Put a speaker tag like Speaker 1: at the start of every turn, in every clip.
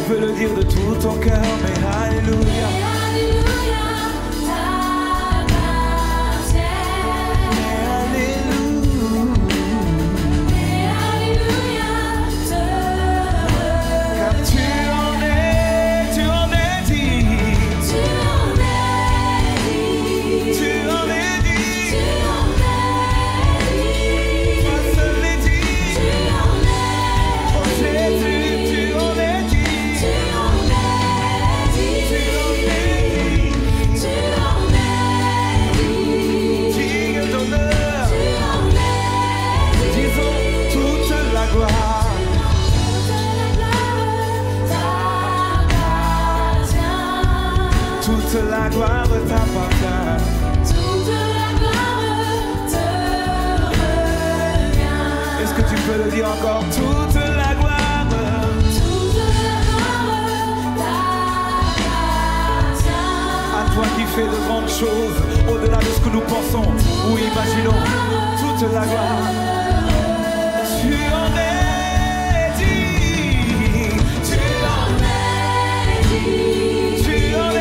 Speaker 1: peux le dire de tout ton cœur, mais alléluia. Toute la gloire t'appartient. Toute la gloire te revient. Est-ce que tu peux le dire encore? Toute la gloire t'appartient. À toi qui fais de grandes choses, au-delà de ce que nous pensons ou imaginons. Toute la gloire. Tu en es digne. Tu en es digne. Tu en es.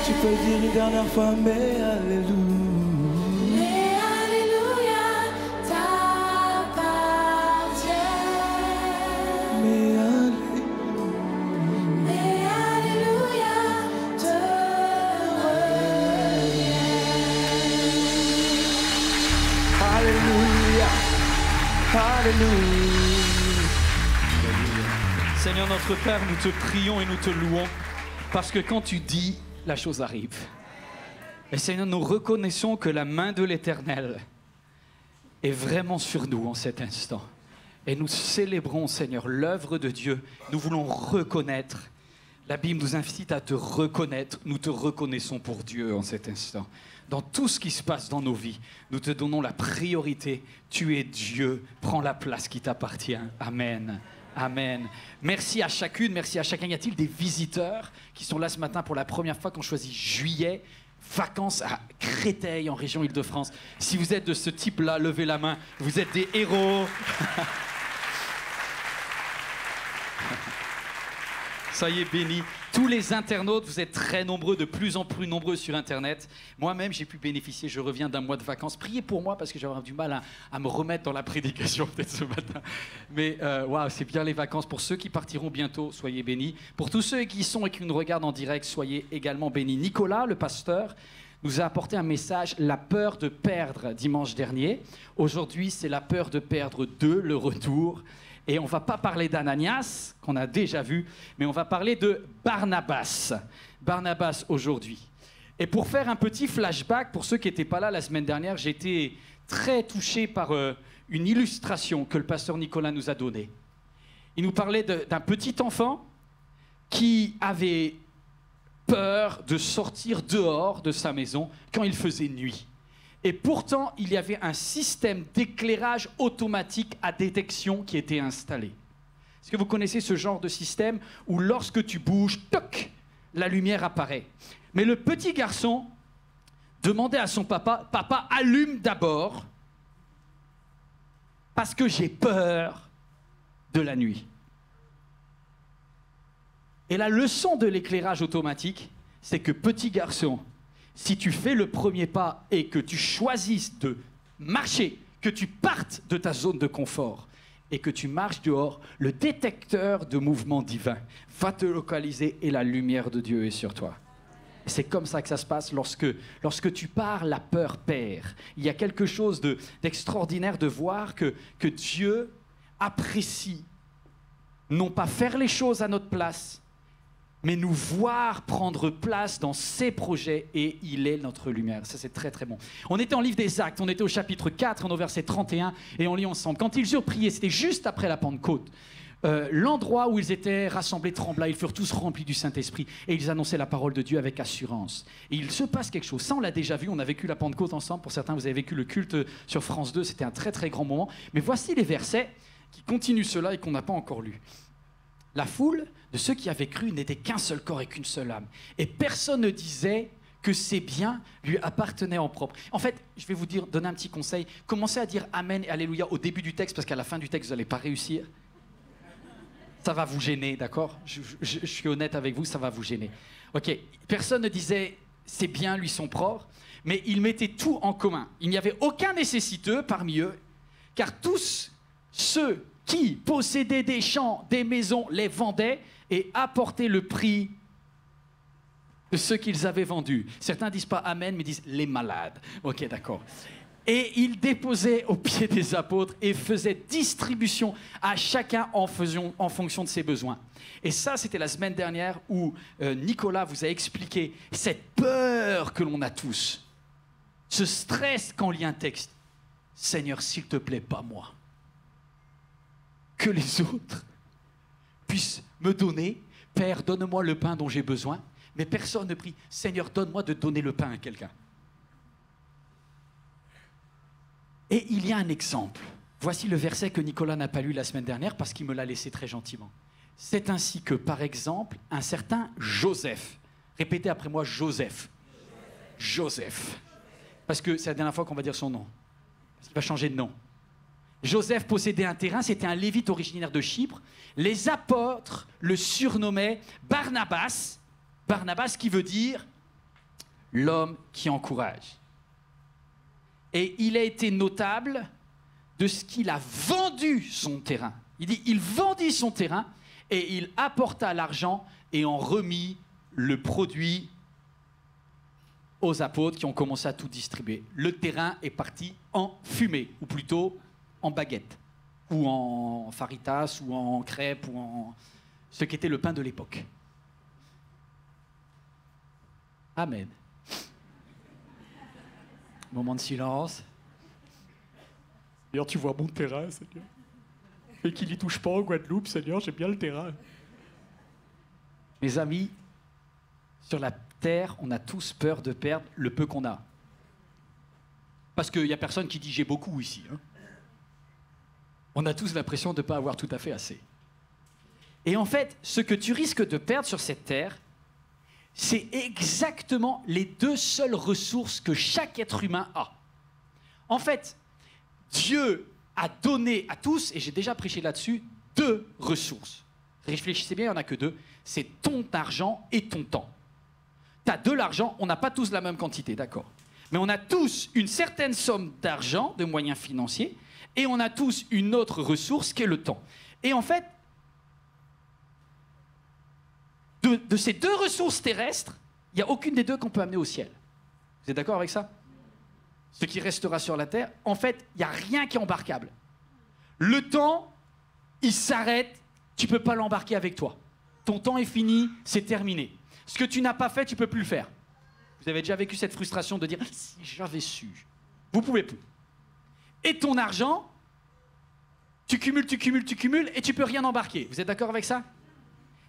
Speaker 1: Tu peux le dire une dernière fois, mais alléluia. Mais alléluia t'appartient. Mais alléluia te revient. Alléluia. Alléluia.
Speaker 2: Seigneur notre Père, nous te prions et nous te louons parce que quand tu dis, la chose arrive. Et Seigneur, nous reconnaissons que la main de l'Éternel est vraiment sur nous en cet instant. Et nous célébrons, Seigneur, l'œuvre de Dieu. Nous voulons reconnaître. La Bible nous incite à te reconnaître. Nous te reconnaissons pour Dieu en cet instant. Dans tout ce qui se passe dans nos vies, nous te donnons la priorité. Tu es Dieu. Prends la place qui t'appartient. Amen. Amen. Merci à chacune, merci à chacun. Y a-t-il des visiteurs qui sont là ce matin pour la première fois, qui ont choisi juillet, vacances à Créteil, en région Île-de-France? Si vous êtes de ce type-là, levez la main. Vous êtes des héros. Soyez bénis. Tous les internautes, vous êtes très nombreux, de plus en plus nombreux sur Internet. Moi-même, j'ai pu bénéficier, je reviens d'un mois de vacances. Priez pour moi parce que j'aurais du mal à me remettre dans la prédication peut-être ce matin. Mais waouh, c'est bien les vacances. Pour ceux qui partiront bientôt, soyez bénis. Pour tous ceux qui y sont et qui nous regardent en direct, soyez également bénis. Nicolas, le pasteur, nous a apporté un message, la peur de perdre, dimanche dernier. Aujourd'hui, c'est la peur de perdre 2, le retour. Et on ne va pas parler d'Ananias, qu'on a déjà vu, mais on va parler de Barnabas. Barnabas aujourd'hui. Et pour faire un petit flashback, pour ceux qui n'étaient pas là la semaine dernière, j'ai été très touché par une illustration que le pasteur Nicolas nous a donnée. Il nous parlait d'un petit enfant qui avait peur de sortir dehors de sa maison quand il faisait nuit. Et pourtant, il y avait un système d'éclairage automatique à détection qui était installé. Est-ce que vous connaissez ce genre de système où lorsque tu bouges, toc, la lumière apparaît? Mais le petit garçon demandait à son papa, « Papa, allume d'abord, parce que j'ai peur de la nuit. » Et la leçon de l'éclairage automatique, c'est que petit garçon, si tu fais le premier pas et que tu choisisses de marcher, que tu partes de ta zone de confort et que tu marches dehors, le détecteur de mouvement divin va te localiser et la lumière de Dieu est sur toi. C'est comme ça que ça se passe lorsque tu pars, la peur perd. Il y a quelque chose d'extraordinaire de voir que Dieu apprécie non pas faire les choses à notre place, mais nous voir prendre place dans ses projets et il est notre lumière. Ça, c'est très, très bon. On était en livre des Actes, on était au chapitre 4, on est au verset 31, et on lit ensemble. Quand ils eurent prié, c'était juste après la Pentecôte, l'endroit où ils étaient rassemblés trembla, ils furent tous remplis du Saint-Esprit, et ils annonçaient la parole de Dieu avec assurance. Et il se passe quelque chose. Ça, on l'a déjà vu, on a vécu la Pentecôte ensemble. Pour certains, vous avez vécu le culte sur France 2, c'était un très, très grand moment. Mais voici les versets qui continuent cela et qu'on n'a pas encore lus. La foule de ceux qui avaient cru n'était qu'un seul corps et qu'une seule âme. Et personne ne disait que ses biens lui appartenaient en propre. En fait, je vais vous donner un petit conseil. Commencez à dire Amen et Alléluia au début du texte, parce qu'à la fin du texte, vous n'allez pas réussir. Ça va vous gêner, d'accord ? Je suis honnête avec vous, ça va vous gêner. Ok, personne ne disait ses biens lui sont propres, mais ils mettaient tout en commun. Il n'y avait aucun nécessiteux parmi eux, car tous ceux qui possédaient des champs, des maisons, les vendaient et apportaient le prix de ce qu'ils avaient vendu. Certains disent pas Amen, mais disent les malades. Ok, d'accord. Et ils déposaient aux pieds des apôtres et faisaient distribution à chacun en fonction de ses besoins. Et ça, c'était la semaine dernière où Nicolas vous a expliqué cette peur que l'on a tous, ce stress quand on lit un texte. Seigneur, s'il te plaît, pas moi. Que les autres puissent me donner. Père, donne-moi le pain dont j'ai besoin. Mais personne ne prie, Seigneur, donne-moi de donner le pain à quelqu'un. Et il y a un exemple. Voici le verset que Nicolas n'a pas lu la semaine dernière parce qu'il me l'a laissé très gentiment. C'est ainsi que, par exemple, un certain Joseph, répétez après moi, Joseph. Joseph. Parce que c'est la dernière fois qu'on va dire son nom. Parce qu'il va changer de nom. Joseph possédait un terrain, c'était un lévite originaire de Chypre. Les apôtres le surnommaient Barnabas. Barnabas qui veut dire l'homme qui encourage. Et il a été notable de ce qu'il a vendu son terrain. Il dit, il vendit son terrain et il apporta l'argent et en remit le produit aux apôtres qui ont commencé à tout distribuer. Le terrain est parti en fumée, ou plutôt en baguette, ou en faritas, ou en crêpes, ou en ce qu'était le pain de l'époque. Amen. Moment de silence.
Speaker 3: Seigneur, tu vois mon terrain, Seigneur. Et qu'il n'y touche pas en Guadeloupe, Seigneur, j'ai bien le terrain.
Speaker 2: Mes amis, sur la terre, on a tous peur de perdre le peu qu'on a. Parce qu'il n'y a personne qui dit j'ai beaucoup ici. Hein. On a tous l'impression de ne pas avoir tout à fait assez. Et en fait, ce que tu risques de perdre sur cette terre, c'est exactement les deux seules ressources que chaque être humain a. En fait, Dieu a donné à tous, et j'ai déjà prêché là-dessus, 2 ressources. Réfléchissez bien, il n'y en a que 2. C'est ton argent et ton temps. Tu as de l'argent, on n'a pas tous la même quantité, d'accord. Mais on a tous une certaine somme d'argent, de moyens financiers, et on a tous une autre ressource qui est le temps. Et en fait, de ces 2 ressources terrestres, il n'y a aucune des 2 qu'on peut amener au ciel. Vous êtes d'accord avec ça ? Ce qui restera sur la terre, en fait, il n'y a rien qui est embarquable. Le temps, il s'arrête, tu ne peux pas l'embarquer avec toi. Ton temps est fini, c'est terminé. Ce que tu n'as pas fait, tu ne peux plus le faire. Vous avez déjà vécu cette frustration de dire « si j'avais su ». Vous ne pouvez plus. Et ton argent, Tu cumules et tu peux rien embarquer. Vous êtes d'accord avec ça?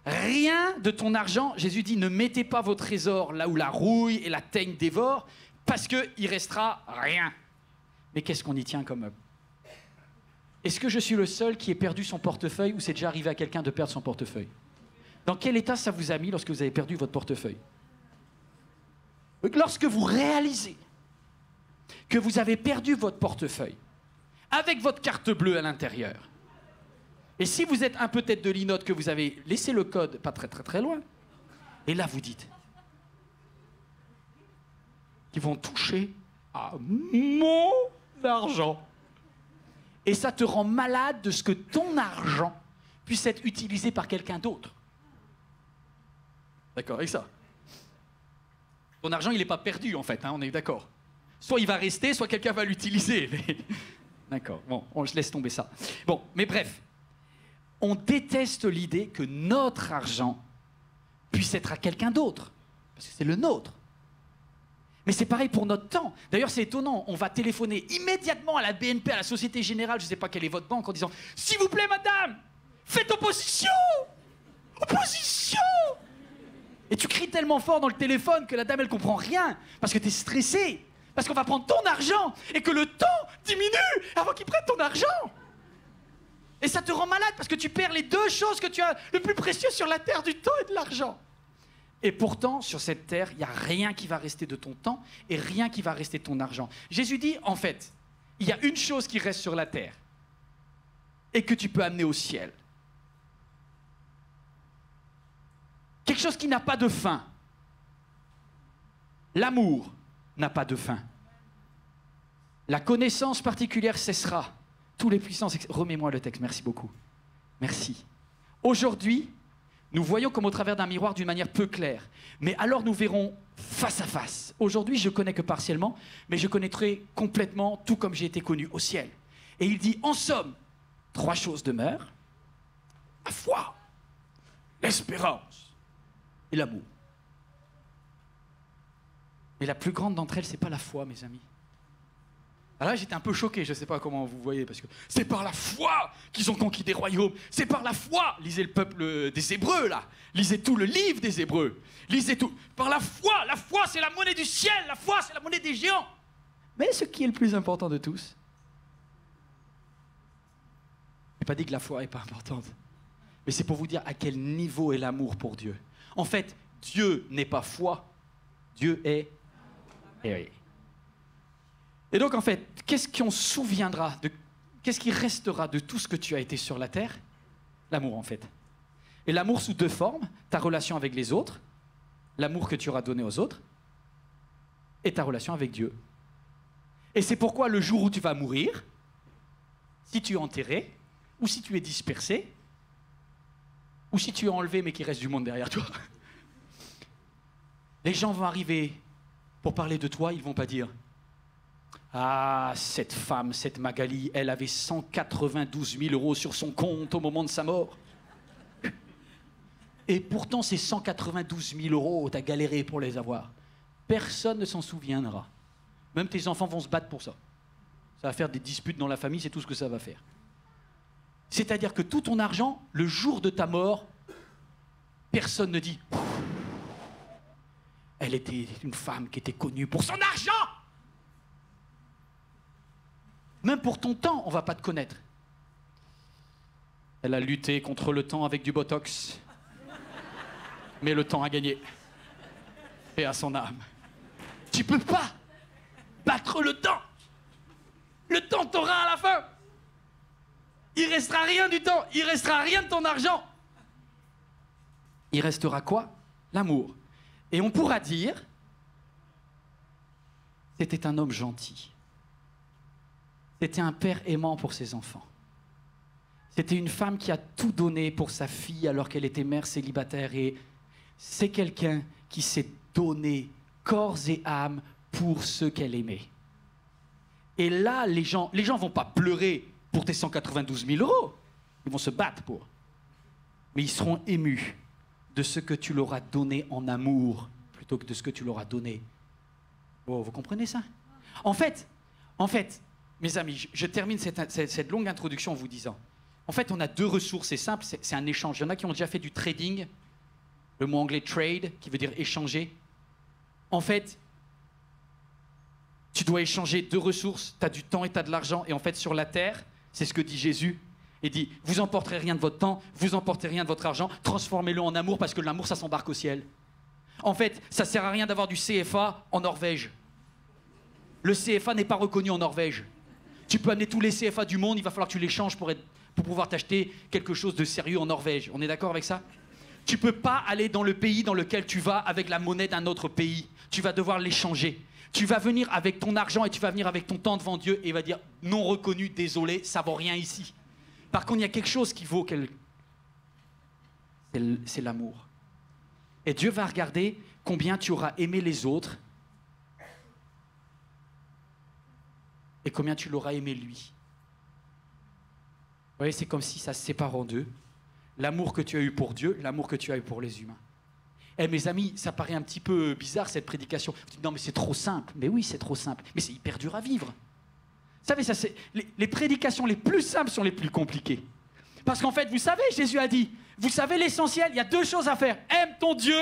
Speaker 2: Rien de ton argent, Jésus dit, ne mettez pas vos trésors là où la rouille et la teigne dévorent, parce qu'il restera rien. Mais qu'est-ce qu'on y tient comme meuble? Est-ce que je suis le seul qui ait perdu son portefeuille ou c'est déjà arrivé à quelqu'un de perdre son portefeuille? Dans quel état ça vous a mis lorsque vous avez perdu votre portefeuille? Lorsque vous réalisez que vous avez perdu votre portefeuille avec votre carte bleue à l'intérieur, et si vous êtes un peu tête de linotte, que vous avez laissé le code pas très loin, et là vous dites qu'ils vont toucher à mon argent. Et ça te rend malade de ce que ton argent puisse être utilisé par quelqu'un d'autre. D'accord avec ça? Ton argent, il n'est pas perdu, en fait, hein, on est d'accord. Soit il va rester, soit quelqu'un va l'utiliser. Mais... D'accord, bon, je laisse tomber ça. Bon, mais bref, on déteste l'idée que notre argent puisse être à quelqu'un d'autre, parce que c'est le nôtre. Mais c'est pareil pour notre temps. D'ailleurs, c'est étonnant, on va téléphoner immédiatement à la BNP, à la Société Générale, je ne sais pas quelle est votre banque, en disant « S'il vous plaît, madame, faites opposition! Opposition !» Et tu cries tellement fort dans le téléphone que la dame, elle comprend rien, parce que tu es stressé, parce qu'on va prendre ton argent, et que le temps diminue avant qu'ils prennent ton argent. Et ça te rend malade, parce que tu perds les deux choses que tu as le plus précieux sur la terre, du temps et de l'argent. Et pourtant, sur cette terre, il n'y a rien qui va rester de ton temps et rien qui va rester de ton argent. Jésus dit, en fait, il y a une chose qui reste sur la terre et que tu peux amener au ciel. Quelque chose qui n'a pas de fin. L'amour n'a pas de fin. La connaissance particulière cessera. Tous les puissants... Remets-moi le texte, merci beaucoup. Merci. Aujourd'hui, nous voyons comme au travers d'un miroir d'une manière peu claire. Mais alors nous verrons face à face. Aujourd'hui, je ne connais que partiellement, mais je connaîtrai complètement tout comme j'ai été connu au ciel. Et il dit, en somme, 3 choses demeurent. La foi, l'espérance et l'amour. Mais la plus grande d'entre elles, ce n'est pas la foi, mes amis. Alors là, j'étais un peu choqué, je ne sais pas comment vous voyez, parce que c'est par la foi qu'ils ont conquis des royaumes. C'est par la foi. Lisez le peuple des Hébreux, là. Lisez tout le livre des Hébreux. Lisez tout. Par la foi, c'est la monnaie du ciel. La foi, c'est la monnaie des géants. Mais ce qui est le plus important de tous, je n'ai pas dit que la foi n'est pas importante, mais c'est pour vous dire à quel niveau est l'amour pour Dieu. En fait, Dieu n'est pas foi, Dieu est... Et donc, en fait, qu'est-ce qu'on se souviendra, qu'est-ce qui restera de tout ce que tu as été sur la terre? L'amour, en fait. Et l'amour sous 2 formes, ta relation avec les autres, l'amour que tu auras donné aux autres, et ta relation avec Dieu. Et c'est pourquoi le jour où tu vas mourir, si tu es enterré, ou si tu es dispersé, ou si tu es enlevé mais qu'il reste du monde derrière toi, les gens vont arriver pour parler de toi, ils ne vont pas dire « Ah, cette femme, cette Magali, elle avait 192 000 € sur son compte au moment de sa mort. Et pourtant, ces 192 000 €, t'as galéré pour les avoir. » Personne ne s'en souviendra. Même tes enfants vont se battre pour ça. Ça va faire des disputes dans la famille, c'est tout ce que ça va faire. C'est-à-dire que tout ton argent, le jour de ta mort, personne ne dit « Elle était une femme qui était connue pour son argent !» Même pour ton temps, on ne va pas te connaître. Elle a lutté contre le temps avec du botox. Mais le temps a gagné. Et à son âme. Tu peux pas battre le temps. Le temps t'aura à la fin. Il restera rien du temps. Il restera rien de ton argent. Il restera quoi? L'amour. Et on pourra dire, c'était un homme gentil. C'était un père aimant pour ses enfants. C'était une femme qui a tout donné pour sa fille alors qu'elle était mère célibataire. Et c'est quelqu'un qui s'est donné corps et âme pour ceux qu'elle aimait. Et là, les gens vont pas pleurer pour tes 192 000 €. Ils vont se battre pour. Mais ils seront émus de ce que tu leur as donné en amour plutôt que de ce que tu leur as donné. Oh, vous comprenez ça? En fait, mes amis, je termine cette longue introduction en vous disant, En fait, on a deux ressources, c'est simple, c'est un échange. Il y en a qui ont déjà fait du trading, le mot anglais trade, qui veut dire échanger. En fait, tu dois échanger deux ressources, tu as du temps et tu as de l'argent. Et en fait, sur la terre, c'est ce que dit Jésus. Il dit, vous emporterez rien de votre temps, vous emportez rien de votre argent, transformez-le en amour parce que l'amour, ça s'embarque au ciel. En fait, ça sert à rien d'avoir du CFA en Norvège. Le CFA n'est pas reconnu en Norvège. Tu peux amener tous les CFA du monde, il va falloir que tu les changes pour pouvoir t'acheter quelque chose de sérieux en Norvège. On est d'accord avec ça? Tu peux pas aller dans le pays dans lequel tu vas avec la monnaie d'un autre pays. Tu vas devoir l'échanger. Tu vas venir avec ton argent et tu vas venir avec ton temps devant Dieu et il va dire non reconnu, désolé, ça vaut rien ici. Par contre, il y a quelque chose qui vaut c'est l'amour. Et Dieu va regarder combien tu auras aimé les autres et combien tu l'auras aimé lui. Vous voyez, c'est comme si ça se sépare en deux. L'amour que tu as eu pour Dieu, l'amour que tu as eu pour les humains. Eh mes amis, ça paraît un petit peu bizarre cette prédication. Vous dites, non mais c'est trop simple. Mais oui, c'est trop simple. Mais c'est hyper dur à vivre. Vous savez, ça, les prédications les plus simples sont les plus compliquées. Parce qu'en fait, vous savez, Jésus a dit, vous savez l'essentiel, il y a deux choses à faire. Aime ton Dieu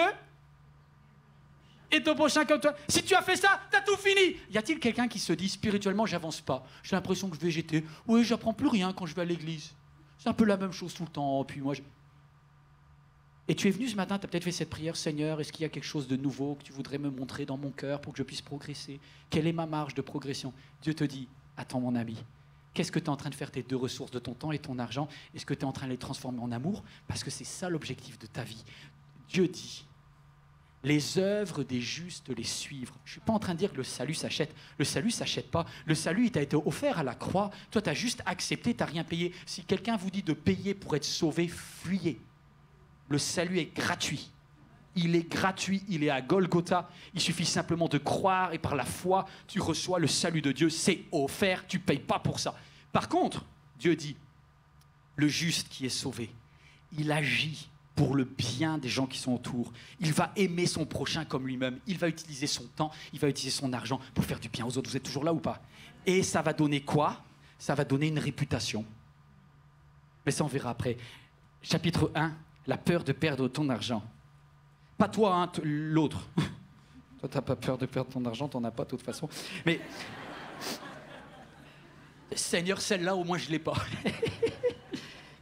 Speaker 2: et ton prochain comme toi. Si tu as fait ça, t'as tout fini. Y a-t-il quelqu'un qui se dit, spirituellement, j'avance pas. J'ai l'impression que je végétais. Oui, j'apprends plus rien quand je vais à l'église. C'est un peu la même chose tout le temps. Puis moi, Et tu es venu ce matin, tu as peut-être fait cette prière, Seigneur, est-ce qu'il y a quelque chose de nouveau que tu voudrais me montrer dans mon cœur pour que je puisse progresser? Quelle est ma marge de progression? Dieu te dit, attends mon ami, qu'est-ce que tu es en train de faire tes deux ressources de ton temps et ton argent? Est-ce que tu es en train de les transformer en amour? Parce que c'est ça l'objectif de ta vie. Dieu dit, les œuvres des justes les suivre. Je ne suis pas en train de dire que le salut s'achète. Le salut ne s'achète pas. Le salut, il t'a été offert à la croix. Toi, tu as juste accepté, tu n'as rien payé. Si quelqu'un vous dit de payer pour être sauvé, fuyez. Le salut est gratuit. Il est gratuit, il est à Golgotha. Il suffit simplement de croire et par la foi, tu reçois le salut de Dieu. C'est offert, tu ne payes pas pour ça. Par contre, Dieu dit, le juste qui est sauvé, il agit pour le bien des gens qui sont autour. Il va aimer son prochain comme lui-même. Il va utiliser son temps, il va utiliser son argent pour faire du bien aux autres. Vous êtes toujours là ou pas? Et ça va donner quoi? Ça va donner une réputation. Mais ça, on verra après. Chapitre 1. La peur de perdre ton argent. Pas toi, hein, l'autre. Toi, t'as pas peur de perdre ton argent, t'en as pas de toute façon. Mais, Seigneur, celle-là, au moins, je l'ai pas.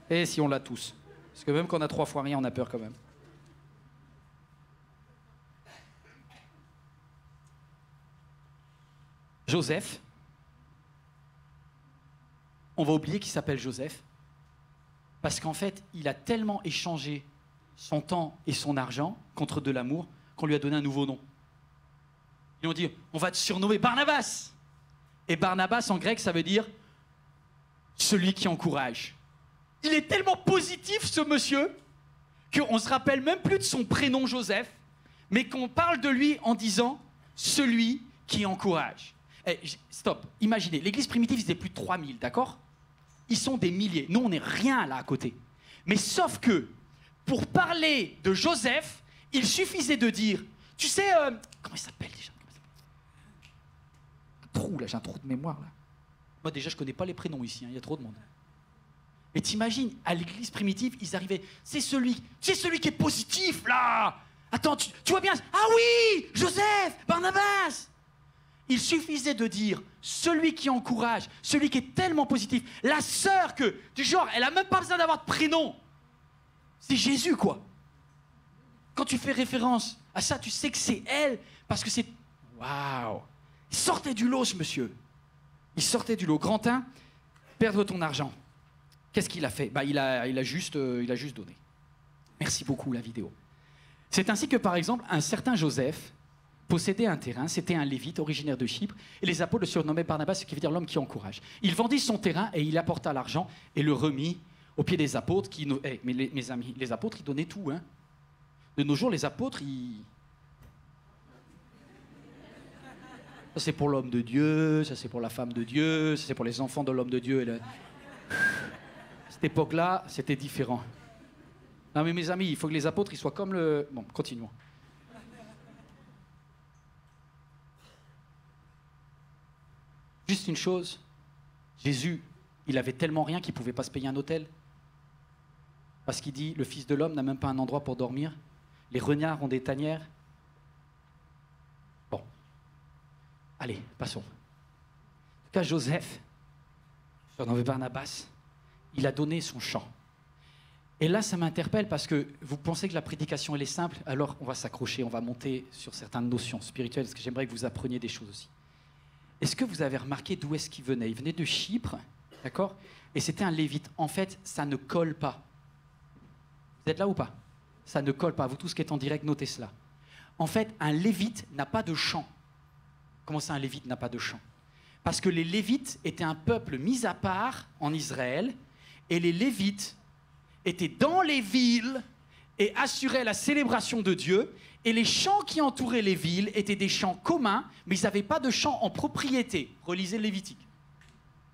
Speaker 2: Et si on l'a tous. Parce que même quand on a 3 fois rien, on a peur quand même. Joseph. On va oublier qu'il s'appelle Joseph. Parce qu'en fait, il a tellement échangé son temps et son argent contre de l'amour qu'on lui a donné un nouveau nom. Ils ont dit, on va te surnommer Barnabas. Et Barnabas, en grec, ça veut dire celui qui encourage. Il est tellement positif, ce monsieur, qu'on ne se rappelle même plus de son prénom Joseph, mais qu'on parle de lui en disant celui qui encourage. Eh, stop, imaginez, l'église primitive, c'était plus de 3000, d'accord? Ils sont des milliers. Nous, on n'est rien là à côté. Mais sauf que, pour parler de Joseph, il suffisait de dire, tu sais, comment il s'appelle déjà? Un trou, là, j'ai un trou de mémoire, là. Moi, déjà, je ne connais pas les prénoms ici, il y a trop de monde. Mais t'imagines, à l'église primitive, ils arrivaient, c'est celui qui est positif, là. Attends, tu vois bien? Ah oui, Joseph, Barnabas. Il suffisait de dire celui qui encourage, celui qui est tellement positif. La sœur que, du genre, elle a même pas besoin d'avoir de prénom. C'est Jésus, quoi. Quand tu fais référence à ça, tu sais que c'est elle, parce que c'est... Waouh! Il sortait du lot, ce monsieur. Il sortait du lot. Grantin, perdre ton argent. Qu'est-ce qu'il a fait? Il a juste donné. Merci beaucoup, la vidéo. C'est ainsi que, par exemple, un certain Joseph possédait un terrain, c'était un lévite originaire de Chypre, et les apôtres le surnommaient Barnabas, ce qui veut dire l'homme qui encourage. Il vendit son terrain et il apporta l'argent et le remit aux pieds des apôtres. Mais mes amis, les apôtres, ils donnaient tout. Hein. De nos jours, les apôtres, ça c'est pour l'homme de Dieu, ça c'est pour la femme de Dieu, ça c'est pour les enfants de l'homme de Dieu. Cette époque-là, c'était différent. Non mais mes amis, il faut que les apôtres ils soient comme le... Bon, continuons. Juste une chose, Jésus, il avait tellement rien qu'il ne pouvait pas se payer un hôtel. Parce qu'il dit, le Fils de l'homme n'a même pas un endroit pour dormir. Les renards ont des tanières. Bon. Allez, passons. En tout cas, Joseph, surnommé Barnabas, il a donné son chant. Et là, ça m'interpelle parce que vous pensez que la prédication, elle est simple, alors on va s'accrocher, on va monter sur certaines notions spirituelles, parce que j'aimerais que vous appreniez des choses aussi. Est-ce que vous avez remarqué d'où est-ce qu'il venait? Il venait de Chypre, d'accord? Et c'était un lévite. En fait, ça ne colle pas. Vous êtes là ou pas? Ça ne colle pas. Vous tous qui êtes en direct, notez cela. En fait, un lévite n'a pas de chant. Comment ça, un lévite n'a pas de chant? Parce que les lévites étaient un peuple mis à part en Israël, et les lévites étaient dans les villes et assuraient la célébration de Dieu, et les chants qui entouraient les villes étaient des chants communs, mais ils n'avaient pas de chants en propriété. Relisez le Lévitique.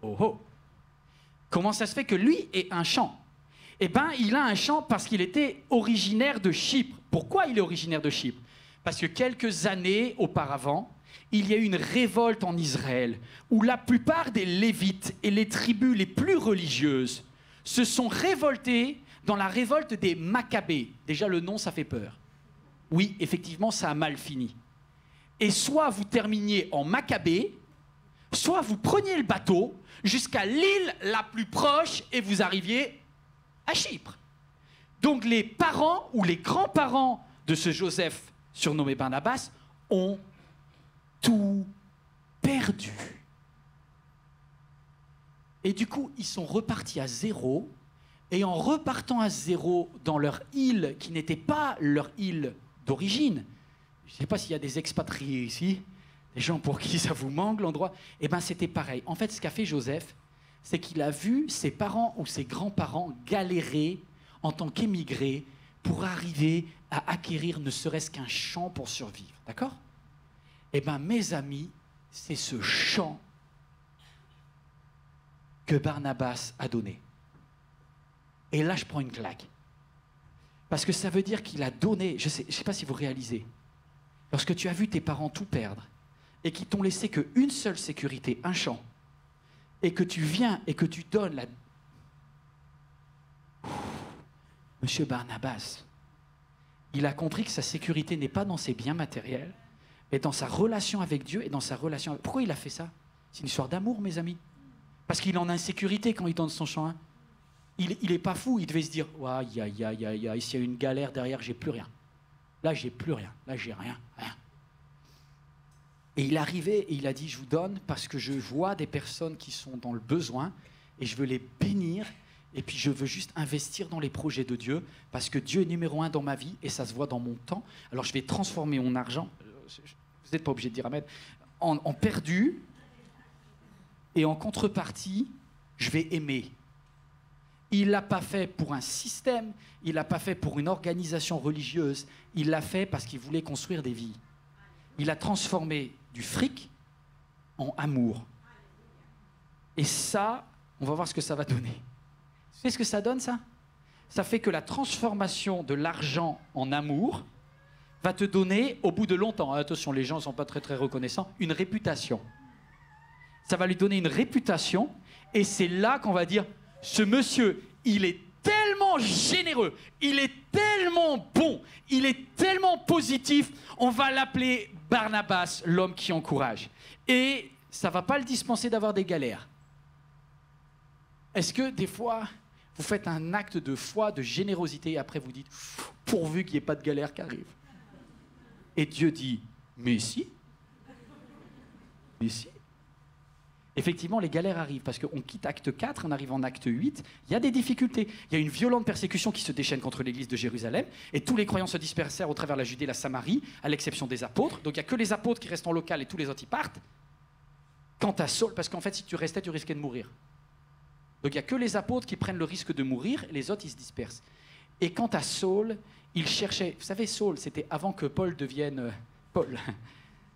Speaker 2: Oh oh! Comment ça se fait que lui ait un chant? Eh bien, il a un chant parce qu'il était originaire de Chypre. Pourquoi il est originaire de Chypre? Parce que quelques années auparavant, il y a eu une révolte en Israël où la plupart des Lévites et les tribus les plus religieuses se sont révoltés dans la révolte des Maccabées. Déjà, le nom, ça fait peur. Oui, effectivement, ça a mal fini. Et soit vous terminiez en Maccabée, soit vous preniez le bateau jusqu'à l'île la plus proche et vous arriviez à Chypre. Donc les parents ou les grands-parents de ce Joseph, surnommé Barnabas, ont tout perdu. Et du coup, ils sont repartis à zéro, et en repartant à zéro dans leur île, qui n'était pas leur île d'origine, je ne sais pas s'il y a des expatriés ici, des gens pour qui ça vous manque l'endroit, eh bien c'était pareil. En fait, ce qu'a fait Joseph, c'est qu'il a vu ses parents ou ses grands-parents galérer en tant qu'émigrés pour arriver à acquérir ne serait-ce qu'un champ pour survivre. D'accord? Eh bien, mes amis, c'est ce champ que Barnabas a donné. Et là, je prends une claque. Parce que ça veut dire qu'il a donné, je sais pas si vous réalisez, lorsque tu as vu tes parents tout perdre et qu'ils t'ont laissé qu'une seule sécurité, un champ, et que tu viens et que tu donnes la... Monsieur Barnabas, il a compris que sa sécurité n'est pas dans ses biens matériels, mais dans sa relation avec Dieu et dans sa relation avec... Pourquoi il a fait ça? C'est une histoire d'amour, mes amis. Parce qu'il est en insécurité quand il donne son champ. Hein. Il n'est pas fou, il devait se dire « Aïe, aïe, aïe, aïe, aïe, s'il y a une galère derrière, j'ai plus rien. Là, j'ai plus rien. Là, j'ai rien, rien. » Et il est arrivé et il a dit « Je vous donne parce que je vois des personnes qui sont dans le besoin et je veux les bénir et puis je veux juste investir dans les projets de Dieu parce que Dieu est numéro 1 dans ma vie et ça se voit dans mon temps. Alors, je vais transformer mon argent. » Vous n'êtes pas obligé de dire amen. En perdu, et en contrepartie, je vais aimer. Il ne l'a pas fait pour un système, il ne l'a pas fait pour une organisation religieuse, il l'a fait parce qu'il voulait construire des vies. Il a transformé du fric en amour. Et ça, on va voir ce que ça va donner. Vous savez ce que ça donne, ça? Ça fait que la transformation de l'argent en amour va te donner, au bout de longtemps, attention, les gens ne sont pas très très reconnaissants, une réputation. Ça va lui donner une réputation, et c'est là qu'on va dire, ce monsieur, il est tellement généreux, il est tellement bon, il est tellement positif, on va l'appeler Barnabas, l'homme qui encourage. Et ça ne va pas le dispenser d'avoir des galères. Est-ce que des fois, vous faites un acte de foi, de générosité, et après vous dites, pourvu qu'il n'y ait pas de galère qui arrive? Et Dieu dit, mais si. Mais si. Effectivement, les galères arrivent parce qu'on quitte acte 4, on arrive en acte 8, il y a des difficultés. Il y a une violente persécution qui se déchaîne contre l'église de Jérusalem et tous les croyants se dispersèrent au travers de la Judée et la Samarie, à l'exception des apôtres. Donc il n'y a que les apôtres qui restent en local et tous les autres y partent. Quant à Saul, parce qu'en fait, si tu restais, tu risquais de mourir. Donc il n'y a que les apôtres qui prennent le risque de mourir et les autres, ils se dispersent. Et quant à Saul, il cherchait... Vous savez, Saul, c'était avant que Paul devienne... Paul.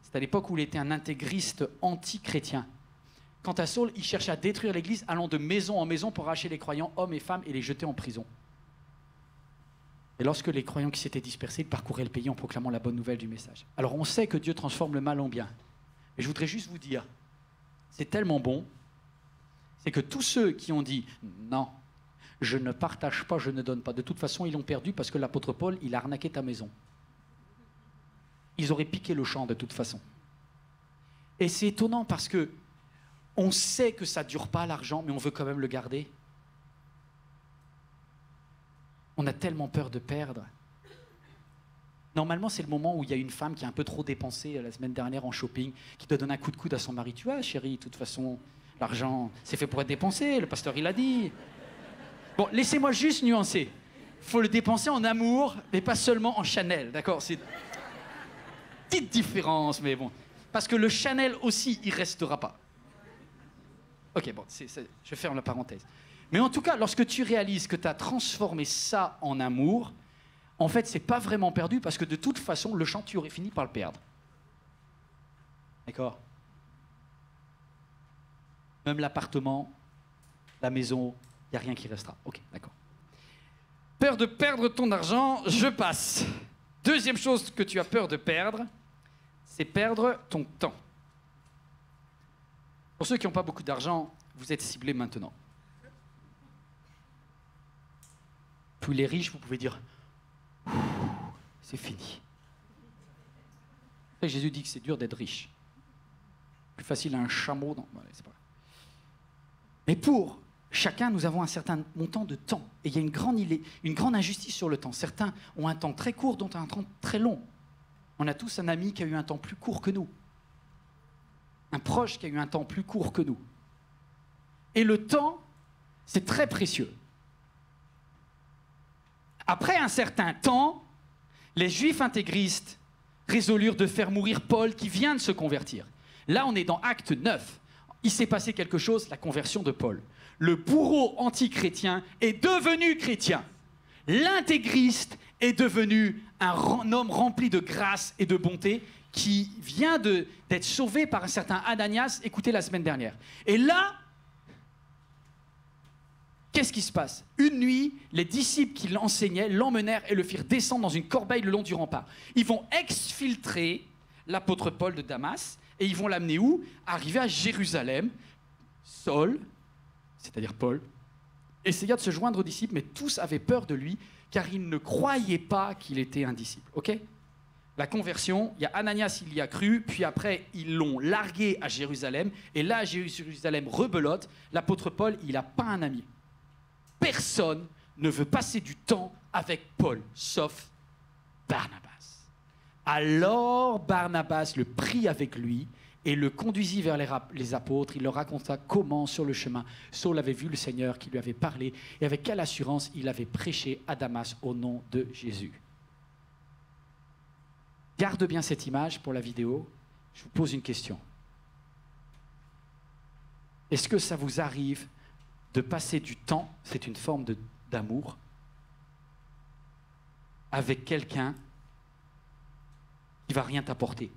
Speaker 2: C'est à l'époque où il était un intégriste anti-chrétien. Quant à Saul, il cherchait à détruire l'église, allant de maison en maison pour arracher les croyants, hommes et femmes, et les jeter en prison. Et lorsque les croyants qui s'étaient dispersés, ils parcouraient le pays en proclamant la bonne nouvelle du message. Alors on sait que Dieu transforme le mal en bien. Mais je voudrais juste vous dire, c'est tellement bon, c'est que tous ceux qui ont dit « Non, Je ne partage pas, je ne donne pas. De toute façon, ils l'ont perdu parce que l'apôtre Paul, il a arnaqué ta maison. Ils auraient piqué le champ de toute façon. Et c'est étonnant parce que on sait que ça ne dure pas l'argent, mais on veut quand même le garder. On a tellement peur de perdre. Normalement, c'est le moment où il y a une femme qui a un peu trop dépensé la semaine dernière en shopping, qui doit donner un coup de coude à son mari. Tu vois, chérie, de toute façon, l'argent, c'est fait pour être dépensé, le pasteur, il a dit. Bon, laissez-moi juste nuancer. Il faut le dépenser en amour, mais pas seulement en Chanel, d'accord? C'est une petite différence, mais bon. Parce que le Chanel aussi, il restera pas. Ok, bon, je ferme la parenthèse. Mais en tout cas, lorsque tu réalises que tu as transformé ça en amour, en fait, c'est pas vraiment perdu parce que de toute façon, le champ, tu aurais fini par le perdre. D'accord? Même l'appartement, la maison, il n'y a rien qui restera. Ok, d'accord. Peur de perdre ton argent, je passe. Deuxième chose que tu as peur de perdre, c'est perdre ton temps. Pour ceux qui n'ont pas beaucoup d'argent, vous êtes ciblés maintenant. Puis les riches, vous pouvez dire, c'est fini. Et Jésus dit que c'est dur d'être riche. Plus facile à un chameau. Non, ouais, c'est pas vrai. Mais pour chacun, nous avons un certain montant de temps. Et il y a une grande injustice sur le temps. Certains ont un temps très court, d'autres un temps très long. On a tous un ami qui a eu un temps plus court que nous. Un proche qui a eu un temps plus court que nous. Et le temps, c'est très précieux. Après un certain temps, les Juifs intégristes résolurent de faire mourir Paul qui vient de se convertir. Là, on est dans Acte 9. Il s'est passé quelque chose, la conversion de Paul. Le bourreau antichrétien est devenu chrétien. L'intégriste est devenu un homme rempli de grâce et de bonté qui vient d'être sauvé par un certain Ananias, écoutez la semaine dernière. Et là, qu'est-ce qui se passe? Une nuit, les disciples qui l'enseignaient l'emmenèrent et le firent descendre dans une corbeille le long du rempart. Ils vont exfiltrer l'apôtre Paul de Damas et ils vont l'amener où? Arriver à Jérusalem. Saul, c'est-à-dire Paul, essaya de se joindre aux disciples, mais tous avaient peur de lui car ils ne croyaient pas qu'il était un disciple. Ok? La conversion, il y a Ananias, il y a cru, puis après, ils l'ont largué à Jérusalem, et là, à Jérusalem, rebelote, l'apôtre Paul, il n'a pas un ami. Personne ne veut passer du temps avec Paul, sauf Barnabas. Alors, Barnabas le prit avec lui et le conduisit vers les apôtres. Il leur raconta comment, sur le chemin, Saul avait vu le Seigneur qui lui avait parlé, et avec quelle assurance il avait prêché à Damas au nom de Jésus. Garde bien cette image pour la vidéo. Je vous pose une question. Est-ce que ça vous arrive de passer du temps, c'est une forme d'amour, avec quelqu'un qui ne va rien t'apporter?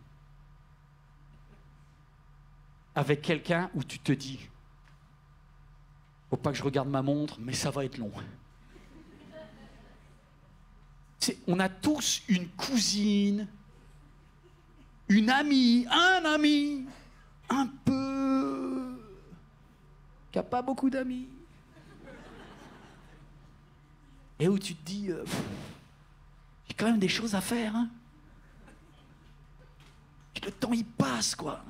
Speaker 2: Avec quelqu'un où tu te dis, faut pas que je regarde ma montre, mais ça va être long. On a tous une cousine, une amie, un ami, un peu, qui n'a pas beaucoup d'amis. Et où tu te dis, j'ai quand même des choses à faire. Hein. Et le temps, il passe, quoi.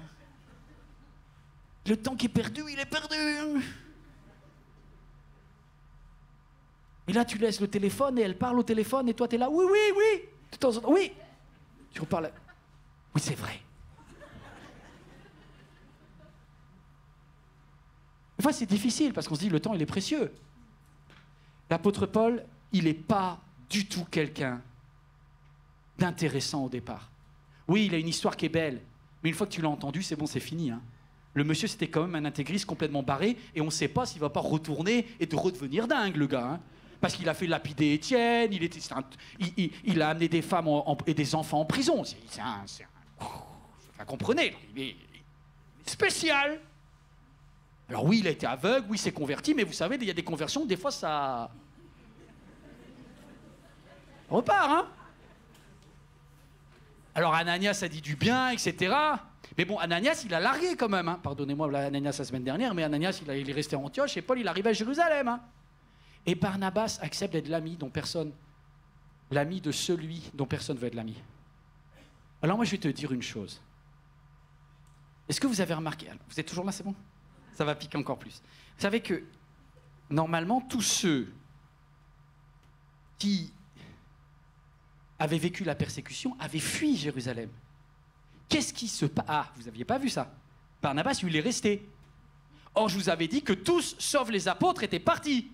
Speaker 2: Le temps qui est perdu, il est perdu. Et là, tu laisses le téléphone et elle parle au téléphone et toi, tu es là, oui, oui, oui. De temps en temps, oui. Tu reparles. Oui, c'est vrai. Des fois, c'est difficile parce qu'on se dit, le temps, il est précieux. L'apôtre Paul, il n'est pas du tout quelqu'un d'intéressant au départ. Oui, il a une histoire qui est belle, mais une fois que tu l'as entendu, c'est bon, c'est fini. Hein. Le monsieur, c'était quand même un intégriste complètement barré et on ne sait pas s'il ne va pas retourner et de redevenir dingue, le gars. Hein. Parce qu'il a fait lapider Étienne, il a amené des femmes et des enfants en prison. Vous comprenez, il est spécial. Alors oui, il a été aveugle, oui, il s'est converti, mais vous savez, il y a des conversions, des fois, ça repart, hein. Alors Ananias a dit du bien, etc. Mais bon, Ananias, il a largué quand même. Hein. Pardonnez-moi, Ananias la semaine dernière, mais Ananias, il est resté à Antioche et Paul, il arrive à Jérusalem. Hein. Et Barnabas accepte d'être l'ami de celui dont personne ne veut être l'ami. Alors moi, je vais te dire une chose. Est-ce que vous avez remarqué, vous êtes toujours là, c'est bon? Ça va piquer encore plus. Vous savez que, normalement, tous ceux qui avaient vécu la persécution avaient fui Jérusalem. Qu'est-ce qui se passe? Ah, vous n'aviez pas vu ça. Barnabas, lui, il est resté. Or, je vous avais dit que tous, sauf les apôtres, étaient partis.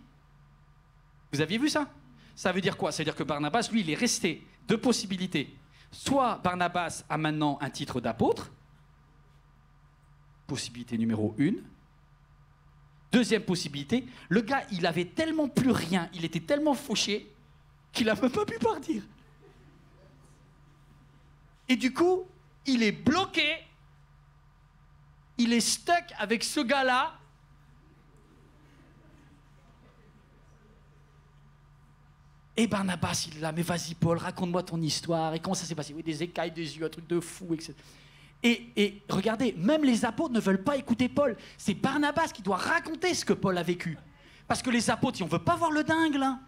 Speaker 2: Vous aviez vu ça? Ça veut dire quoi? Ça veut dire que Barnabas, lui, il est resté. Deux possibilités. Soit Barnabas a maintenant un titre d'apôtre. Possibilité numéro 1. Deuxième possibilité, le gars, il avait tellement plus rien, il était tellement fauché, qu'il n'a même pas pu partir. Et du coup, il est bloqué, il est stuck avec ce gars-là. Et Barnabas, il est là, mais vas-y Paul, raconte-moi ton histoire, et comment ça s'est passé? Oui, des écailles des yeux, un truc de fou, etc. Et regardez, même les apôtres ne veulent pas écouter Paul. C'est Barnabas qui doit raconter ce que Paul a vécu. Parce que les apôtres, on ne veut pas voir le dingue, là.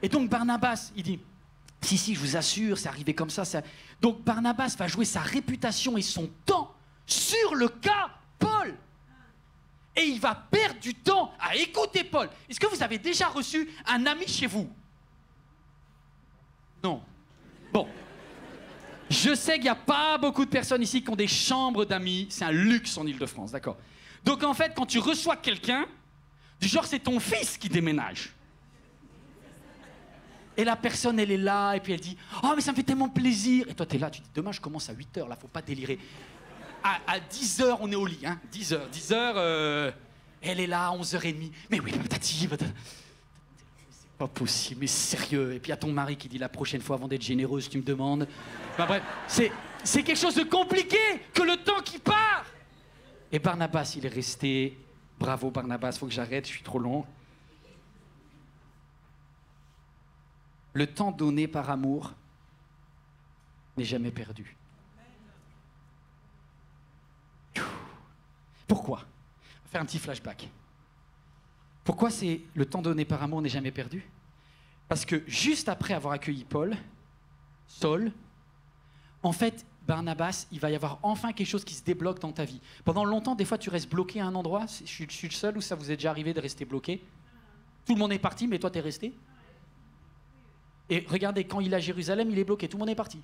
Speaker 2: Et donc Barnabas, il dit, si, je vous assure, c'est arrivé comme ça. Donc Barnabas va jouer sa réputation et son temps sur le cas Paul. Et il va perdre du temps à écouter Paul. Est-ce que vous avez déjà reçu un ami chez vous? Non. Bon. Je sais qu'il n'y a pas beaucoup de personnes ici qui ont des chambres d'amis. C'est un luxe en Île-de-France, d'accord? Donc en fait, quand tu reçois quelqu'un, du genre c'est ton fils qui déménage. Et la personne, elle est là, et puis elle dit « Oh, mais ça me fait tellement plaisir !» Et toi, tu es là, tu dis « Demain, je commence à 8h, là, faut pas délirer. » À 10h, on est au lit, hein, 10h, elle est là, à 11h30. « Mais oui, patati, patati. » C'est pas possible, mais sérieux. Et puis il y a ton mari qui dit « La prochaine fois, avant d'être généreuse, tu me demandes. » Enfin bref, c'est quelque chose de compliqué que le temps qui part. Et Barnabas, il est resté. Bravo Barnabas, faut que j'arrête, je suis trop long. Le temps donné par amour n'est jamais perdu. Pourquoi? On va faire un petit flashback. Pourquoi c'est le temps donné par amour n'est jamais perdu? Parce que juste après avoir accueilli Saul, en fait, Barnabas, il va y avoir enfin quelque chose qui se débloque dans ta vie. Pendant longtemps, des fois, tu restes bloqué à un endroit. Je suis le seul ou ça vous est déjà arrivé de rester bloqué? Tout le monde est parti, mais toi, tu es resté? Et regardez, quand il est à Jérusalem, il est bloqué. Tout le monde est parti.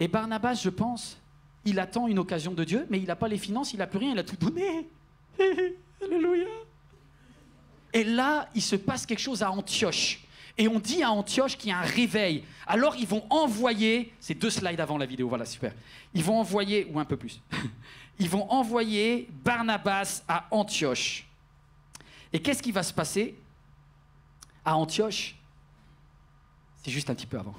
Speaker 2: Et Barnabas, je pense, il attend une occasion de Dieu, mais il n'a pas les finances, il n'a plus rien, il a tout donné. Alléluia. Et là, il se passe quelque chose à Antioche. Et on dit à Antioche qu'il y a un réveil. Alors ils vont envoyer, c'est 2 slides avant la vidéo, voilà, super. Ils vont envoyer, ou un peu plus, ils vont envoyer Barnabas à Antioche. Et qu'est-ce qui va se passer à Antioche? C'est juste un petit peu avant.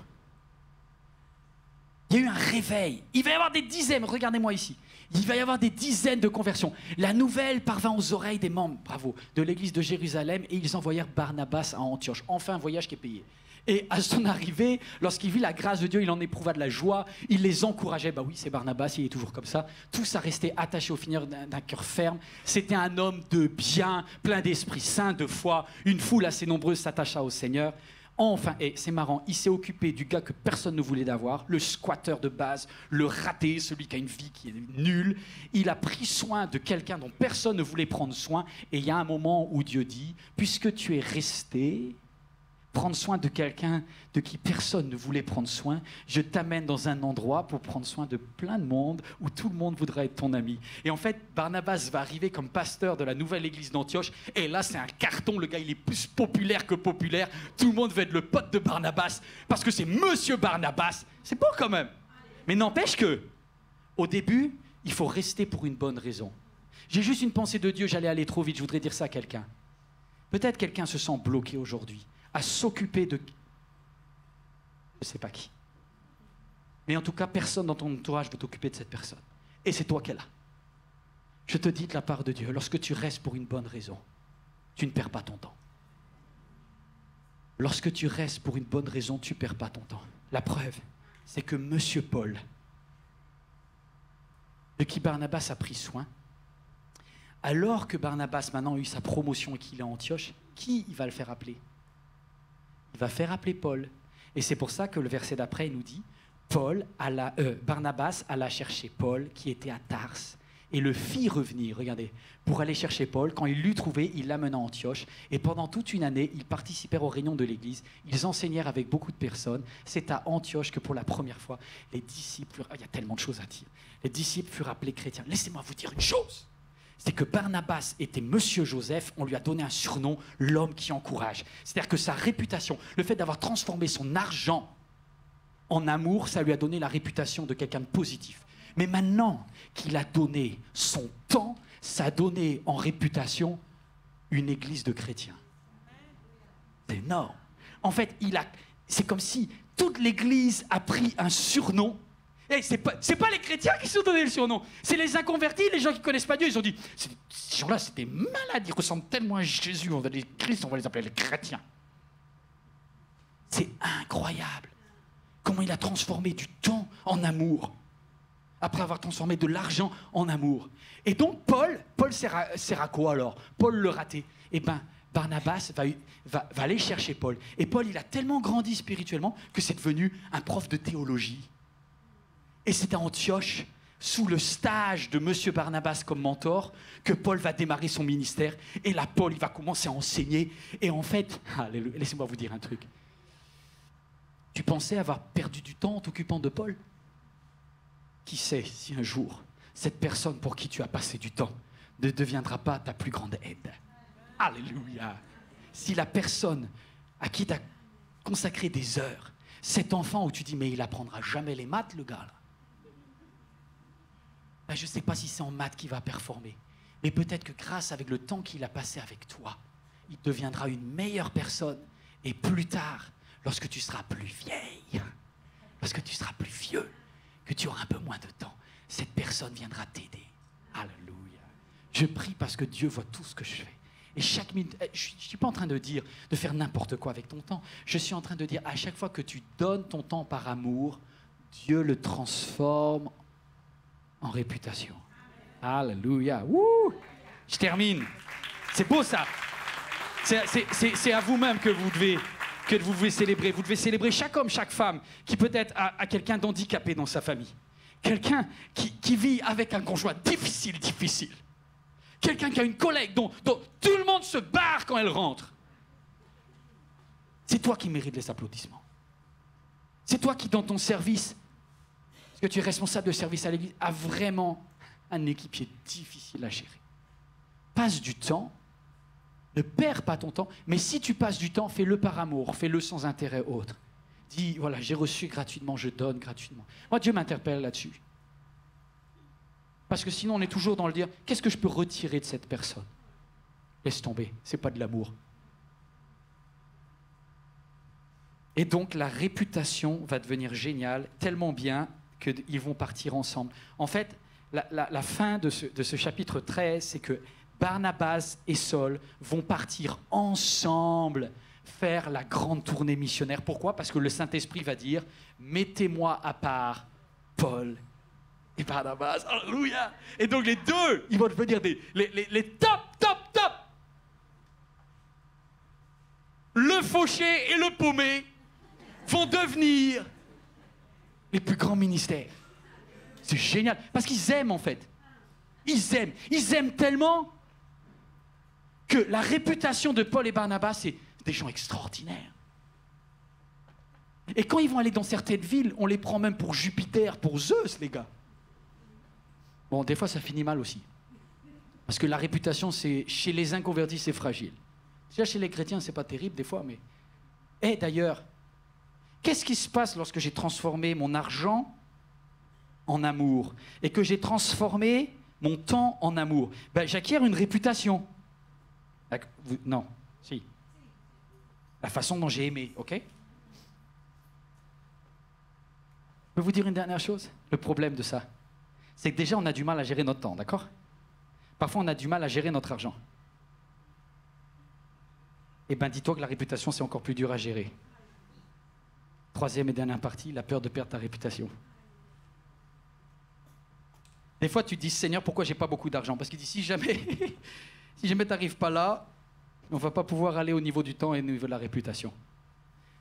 Speaker 2: Il y a eu un réveil. Il va y avoir des dizaines, regardez-moi ici. Il va y avoir des dizaines de conversions. La nouvelle parvint aux oreilles des membres, bravo, de l'église de Jérusalem et ils envoyèrent Barnabas à Antioche. Enfin, un voyage qui est payé. Et à son arrivée, lorsqu'il vit la grâce de Dieu, il en éprouva de la joie. Il les encourageait. Bah oui, c'est Barnabas, il est toujours comme ça. Tous à rester attachés au Seigneur d'un cœur ferme. C'était un homme de bien, plein d'Esprit Saint, de foi. Une foule assez nombreuse s'attacha au Seigneur. Enfin, et c'est marrant, il s'est occupé du gars que personne ne voulait d'avoir, le squatteur de base, le raté, celui qui a une vie qui est nulle. Il a pris soin de quelqu'un dont personne ne voulait prendre soin. Et il y a un moment où Dieu dit, puisque tu es resté, prendre soin de quelqu'un de qui personne ne voulait prendre soin, je t'amène dans un endroit pour prendre soin de plein de monde où tout le monde voudra être ton ami. Et en fait, Barnabas va arriver comme pasteur de la nouvelle église d'Antioche. Et là, c'est un carton. Le gars, il est plus populaire que populaire. Tout le monde veut être le pote de Barnabas parce que c'est Monsieur Barnabas. C'est beau quand même. Mais n'empêche que, au début, il faut rester pour une bonne raison. J'ai juste une pensée de Dieu. J'allais aller trop vite. Je voudrais dire ça à quelqu'un. Peut-être quelqu'un se sent bloqué aujourd'hui à s'occuper de... Je ne sais pas qui. Mais en tout cas, personne dans ton entourage veut t'occuper de cette personne. Et c'est toi qu'elle a. Je te dis de la part de Dieu, lorsque tu restes pour une bonne raison, tu ne perds pas ton temps. Lorsque tu restes pour une bonne raison, tu ne perds pas ton temps. La preuve, c'est que Monsieur Paul, de qui Barnabas a pris soin, alors que Barnabas maintenant a eu sa promotion et qu'il est à Antioche, qui il va le faire appeler? Il va faire appeler Paul. Et c'est pour ça que le verset d'après il nous dit, Barnabas alla chercher Paul qui était à Tarse et le fit revenir, regardez, pour aller chercher Paul. Quand il l'eut trouvé, il l'amena à Antioche. Et pendant toute une année, ils participèrent aux réunions de l'Église. Ils enseignèrent avec beaucoup de personnes. C'est à Antioche que pour la première fois, les disciples... Il y a tellement de choses à dire. Les disciples furent appelés chrétiens. Laissez-moi vous dire une chose. C'est que Barnabas était Monsieur Joseph. On lui a donné un surnom, l'homme qui encourage. C'est-à-dire que sa réputation, le fait d'avoir transformé son argent en amour, ça lui a donné la réputation de quelqu'un de positif. Mais maintenant qu'il a donné son temps, ça a donné en réputation une église de chrétiens. C'est énorme. En fait, c'est comme si toute l'église a pris un surnom. Et c'est pas les chrétiens qui se sont donné le surnom, c'est les inconvertis, les gens qui ne connaissent pas Dieu. Ils ont dit, ces gens-là, c'est des malades, ils ressemblent tellement à Jésus, on va les Christ, on va les appeler les chrétiens. C'est incroyable comment il a transformé du temps en amour. Après avoir transformé de l'argent en amour. Et donc Paul sert à quoi alors? Paul le raté. Eh bien, Barnabas va aller chercher Paul. Et Paul, il a tellement grandi spirituellement que c'est devenu un prof de théologie. Et c'est à Antioche, sous le stage de Monsieur Barnabas comme mentor, que Paul va démarrer son ministère. Et là, Paul, il va commencer à enseigner. Et en fait, laissez-moi vous dire un truc. Tu pensais avoir perdu du temps en t'occupant de Paul? Qui sait si un jour, cette personne pour qui tu as passé du temps ne deviendra pas ta plus grande aide. Alléluia. Si la personne à qui tu as consacré des heures, cet enfant où tu dis, mais il apprendra jamais les maths, le gars, là. Ben, je ne sais pas si c'est en maths qu'il va performer, mais peut-être que grâce avec le temps qu'il a passé avec toi, il deviendra une meilleure personne. Et plus tard, lorsque tu seras plus vieille, lorsque tu seras plus vieux, que tu auras un peu moins de temps, cette personne viendra t'aider. Alléluia. Je prie parce que Dieu voit tout ce que je fais. Et chaque minute, je ne suis pas en train de dire de faire n'importe quoi avec ton temps. Je suis en train de dire, à chaque fois que tu donnes ton temps par amour, Dieu le transforme en réputation. Alléluia. Wouh! Je termine. C'est beau ça. C'est à vous-même que vous devez célébrer. Vous devez célébrer chaque homme, chaque femme qui peut-être a quelqu'un d'handicapé dans sa famille. Quelqu'un qui vit avec un conjoint difficile. Quelqu'un qui a une collègue dont tout le monde se barre quand elle rentre. C'est toi qui mérites les applaudissements. C'est toi qui, dans ton service, parce que tu es responsable de service à l'église, a vraiment un équipier difficile à gérer. Passe du temps. Ne perds pas ton temps, mais si tu passes du temps, fais-le par amour, fais-le sans intérêt autre. Dis, voilà, j'ai reçu gratuitement, je donne gratuitement. Moi, Dieu m'interpelle là-dessus. Parce que sinon, on est toujours dans le dire, qu'est-ce que je peux retirer de cette personne? Laisse tomber, c'est pas de l'amour. Et donc, la réputation va devenir géniale, tellement bien qu'ils vont partir ensemble. En fait, la fin de ce chapitre 13, c'est que Barnabas et Saul vont partir ensemble faire la grande tournée missionnaire. Pourquoi? Parce que le Saint-Esprit va dire « Mettez-moi à part Paul et Barnabas. » Alléluia! Et donc les deux, ils vont devenir les top. Le fauché et le paumé vont devenir les plus grands ministères. C'est génial. Parce qu'ils aiment, en fait. Ils aiment tellement que la réputation de Paul et Barnabas, c'est des gens extraordinaires. Et quand ils vont aller dans certaines villes, on les prend même pour Jupiter, pour Zeus, les gars. Bon, des fois, ça finit mal aussi. Parce que la réputation, chez les inconvertis, c'est fragile. Déjà, chez les chrétiens, c'est pas terrible, des fois, mais... Et d'ailleurs, qu'est-ce qui se passe lorsque j'ai transformé mon argent en amour et que j'ai transformé mon temps en amour? Ben, j'acquiers une réputation. Non, si. La façon dont j'ai aimé, ok? Je peux vous dire une dernière chose? Le problème de ça, c'est que déjà, on a du mal à gérer notre temps, d'accord? Parfois, on a du mal à gérer notre argent. Eh bien, dis-toi que la réputation, c'est encore plus dur à gérer. Troisième et dernière partie, la peur de perdre ta réputation. Des fois, tu te dis, Seigneur, pourquoi j'ai pas beaucoup d'argent? Parce qu'il dit, si jamais tu n'arrives pas là, on va pas pouvoir aller au niveau du temps et au niveau de la réputation.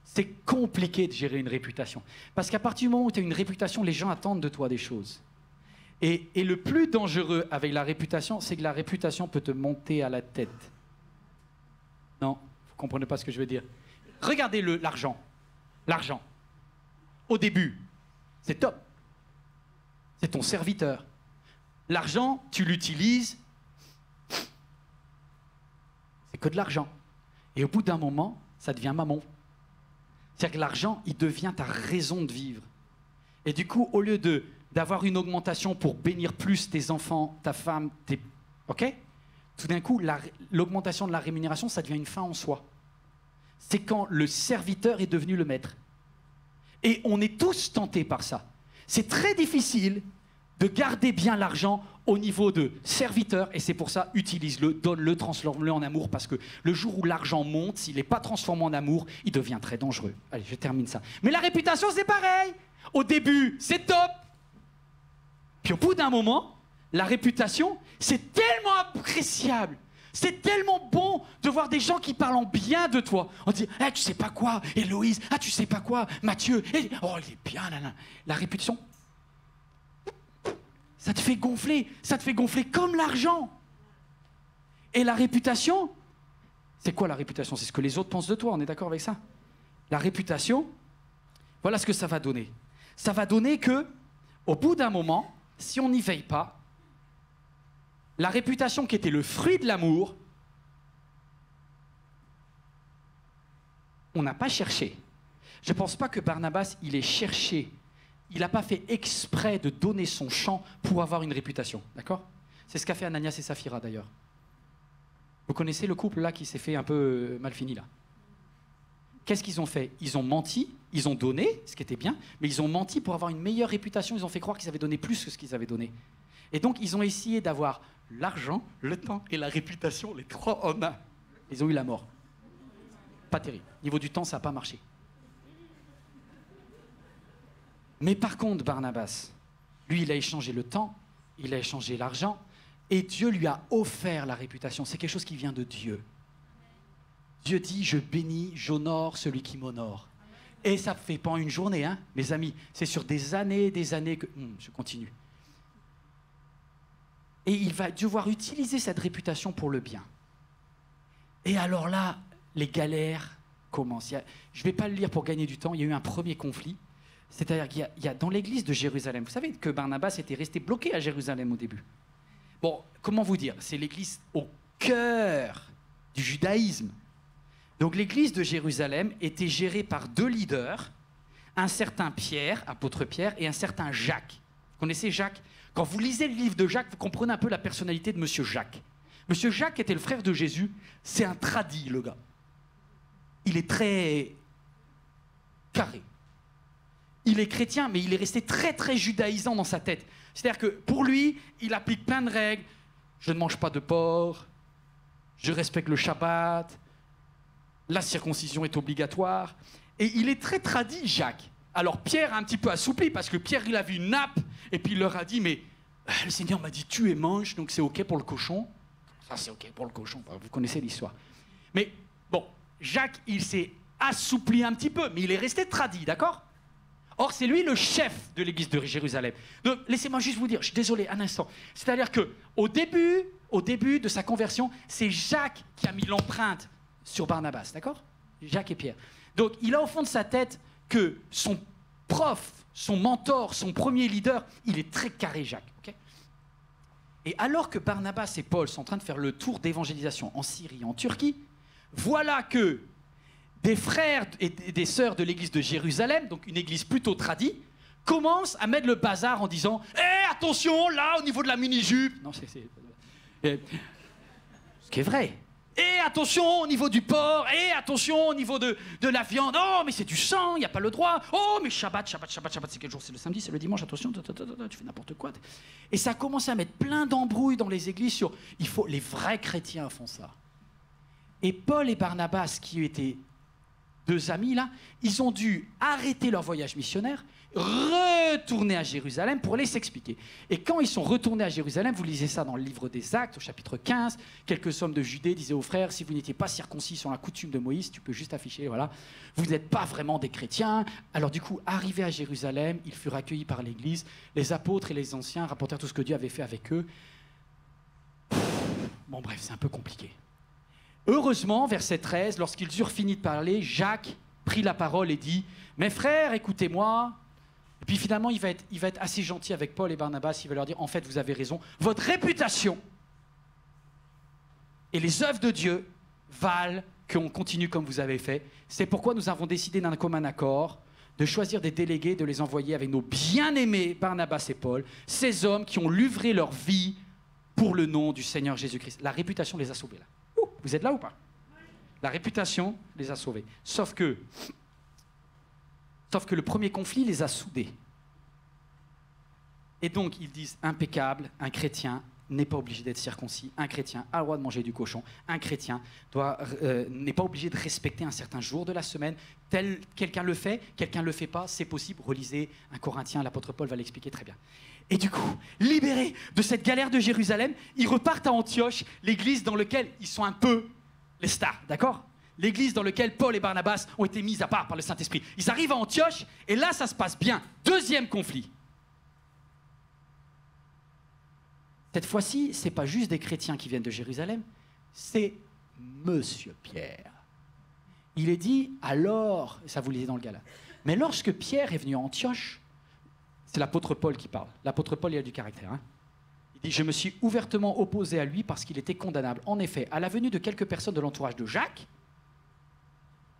Speaker 2: C'est compliqué de gérer une réputation. Parce qu'à partir du moment où tu as une réputation, les gens attendent de toi des choses. Et le plus dangereux avec la réputation, c'est que la réputation peut te monter à la tête. Non, vous comprenez pas ce que je veux dire. Regardez l'argent. L'argent. Au début, c'est top. C'est ton serviteur. L'argent, tu l'utilises, c'est que de l'argent. Et au bout d'un moment, ça devient mammon. C'est-à-dire que l'argent, il devient ta raison de vivre. Et du coup, au lieu d'avoir une augmentation pour bénir plus tes enfants, ta femme, OK? Tout d'un coup, l'augmentation de la rémunération, ça devient une fin en soi. C'est quand le serviteur est devenu le maître. Et on est tous tentés par ça. C'est très difficile de garder bien l'argent au niveau de serviteur, et c'est pour ça, utilise-le, donne-le, transforme-le en amour, parce que le jour où l'argent monte, s'il n'est pas transformé en amour, il devient très dangereux. Allez, je termine ça. Mais la réputation, c'est pareil. Au début, c'est top. Puis au bout d'un moment, la réputation, c'est tellement appréciable. C'est tellement bon de voir des gens qui parlent en bien de toi. On dit, hey, tu sais pas quoi, Héloïse, ah, tu sais pas quoi, Mathieu, hey, oh, il est bien, là, là. La réputation, ça te fait gonfler comme l'argent. Et la réputation, c'est quoi la réputation? C'est ce que les autres pensent de toi, on est d'accord avec ça? La réputation, voilà ce que ça va donner. Ça va donner que, au bout d'un moment, si on n'y veille pas, la réputation qui était le fruit de l'amour, on n'a pas cherché. Je ne pense pas que Barnabas, il ait cherché. Il n'a pas fait exprès de donner son champ pour avoir une réputation. D'accord? C'est ce qu'a fait Ananias et Saphira, d'ailleurs. Vous connaissez le couple, là, qui s'est fait un peu mal fini, là? Qu'est-ce qu'ils ont fait? Ils ont menti, ils ont donné, ce qui était bien, mais ils ont menti pour avoir une meilleure réputation. Ils ont fait croire qu'ils avaient donné plus que ce qu'ils avaient donné. Et donc, ils ont essayé d'avoir l'argent, le temps et la réputation, les trois en un. Ils ont eu la mort. Pas terrible. Niveau du temps, ça n'a pas marché. Mais par contre, Barnabas, lui, il a échangé le temps, il a échangé l'argent, et Dieu lui a offert la réputation. C'est quelque chose qui vient de Dieu. Dieu dit, je bénis, j'honore celui qui m'honore. Et ça ne fait pas en une journée, hein, mes amis. C'est sur des années que... je continue. Et il va devoir utiliser cette réputation pour le bien. Et alors là, les galères commencent. Je ne vais pas le lire pour gagner du temps. Il y a eu un premier conflit. C'est-à-dire qu'il y a dans l'église de Jérusalem, vous savez que Barnabas était resté bloqué à Jérusalem au début. Bon, comment vous dire? C'est l'église au cœur du judaïsme. Donc l'église de Jérusalem était gérée par deux leaders, un certain Pierre, apôtre Pierre, et un certain Jacques. Vous connaissez Jacques? Quand vous lisez le livre de Jacques, vous comprenez un peu la personnalité de Monsieur Jacques. Monsieur Jacques était le frère de Jésus, c'est un tradi, le gars. Il est très carré. Il est chrétien, mais il est resté très, très judaïsant dans sa tête. C'est-à-dire que pour lui, il applique plein de règles. Je ne mange pas de porc, je respecte le Shabbat, la circoncision est obligatoire. Et il est très tradi, Jacques. Alors Pierre a un petit peu assoupli, parce que Pierre, il a vu une nappe, et puis il leur a dit, mais le Seigneur m'a dit, tue et mange, donc c'est OK pour le cochon. Ça, c'est OK pour le cochon, vous connaissez l'histoire. Mais bon, Jacques, il s'est assoupli un petit peu, mais il est resté tradi, d'accord? Or, c'est lui le chef de l'église de Jérusalem. Donc, laissez-moi juste vous dire, je suis désolé, un instant. C'est-à-dire qu'au début de sa conversion, c'est Jacques qui a mis l'empreinte sur Barnabas, d'accord? Jacques et Pierre. Donc, il a au fond de sa tête que son prof, son mentor, son premier leader, il est très carré, Jacques. Okay? Et alors que Barnabas et Paul sont en train de faire le tour d'évangélisation en Syrie, en Turquie, voilà que des frères et des sœurs de l'église de Jérusalem, donc une église plutôt tradie, commencent à mettre le bazar en disant « Hé, attention, là, au niveau de la mini-jupe !» Non, ce qui est vrai. « Hé, attention, au niveau du porc !»« Hé, attention, au niveau de la viande !»« Oh, mais c'est du sang, il n'y a pas le droit !»« Oh, mais Shabbat, c'est quel jour? C'est le samedi, c'est le dimanche, attention, tu fais n'importe quoi. » Et ça a commencé à mettre plein d'embrouilles dans les églises sur « les vrais chrétiens font ça ». Et Paul et Barnabas, qui étaient deux amis là, ils ont dû arrêter leur voyage missionnaire, retourner à Jérusalem pour aller s'expliquer. Et quand ils sont retournés à Jérusalem, vous lisez ça dans le livre des Actes, au chapitre 15, quelques hommes de Judée disaient aux frères, si vous n'étiez pas circoncis sur la coutume de Moïse, tu peux juste afficher, voilà, vous n'êtes pas vraiment des chrétiens. Alors du coup, arrivés à Jérusalem, ils furent accueillis par l'Église, les apôtres et les anciens rapportèrent tout ce que Dieu avait fait avec eux. Bon bref, c'est un peu compliqué. Heureusement, verset 13, lorsqu'ils eurent fini de parler, Jacques prit la parole et dit « Mes frères, écoutez-moi ». Et puis finalement, il va être assez gentil avec Paul et Barnabas, il va leur dire « En fait, vous avez raison, votre réputation et les œuvres de Dieu valent qu'on continue comme vous avez fait. C'est pourquoi nous avons décidé d'un commun accord de choisir des délégués, de les envoyer avec nos bien-aimés Barnabas et Paul, ces hommes qui ont livré leur vie pour le nom du Seigneur Jésus-Christ. » La réputation les a sauvés là. Vous êtes là ou pas? La réputation les a sauvés. Sauf que le premier conflit les a soudés. Et donc, ils disent impeccable, un chrétien n'est pas obligé d'être circoncis, un chrétien a le droit de manger du cochon, un chrétien n'est pas obligé de respecter un certain jour de la semaine. Quelqu'un le fait pas, c'est possible. Relisez 1 Corinthiens, l'apôtre Paul va l'expliquer très bien. Et du coup, libérés de cette galère de Jérusalem, ils repartent à Antioche, l'église dans laquelle ils sont un peu les stars, d'accord? L'église dans laquelle Paul et Barnabas ont été mis à part par le Saint-Esprit. Ils arrivent à Antioche, et là, ça se passe bien. Deuxième conflit. Cette fois-ci, ce n'est pas juste des chrétiens qui viennent de Jérusalem, c'est Monsieur Pierre. Il est dit, alors, ça vous lisez dans le Gala, mais lorsque Pierre est venu à Antioche, c'est l'apôtre Paul qui parle. L'apôtre Paul, il a du caractère. Hein. Il dit, je me suis ouvertement opposé à lui parce qu'il était condamnable. En effet, à la venue de quelques personnes de l'entourage de Jacques,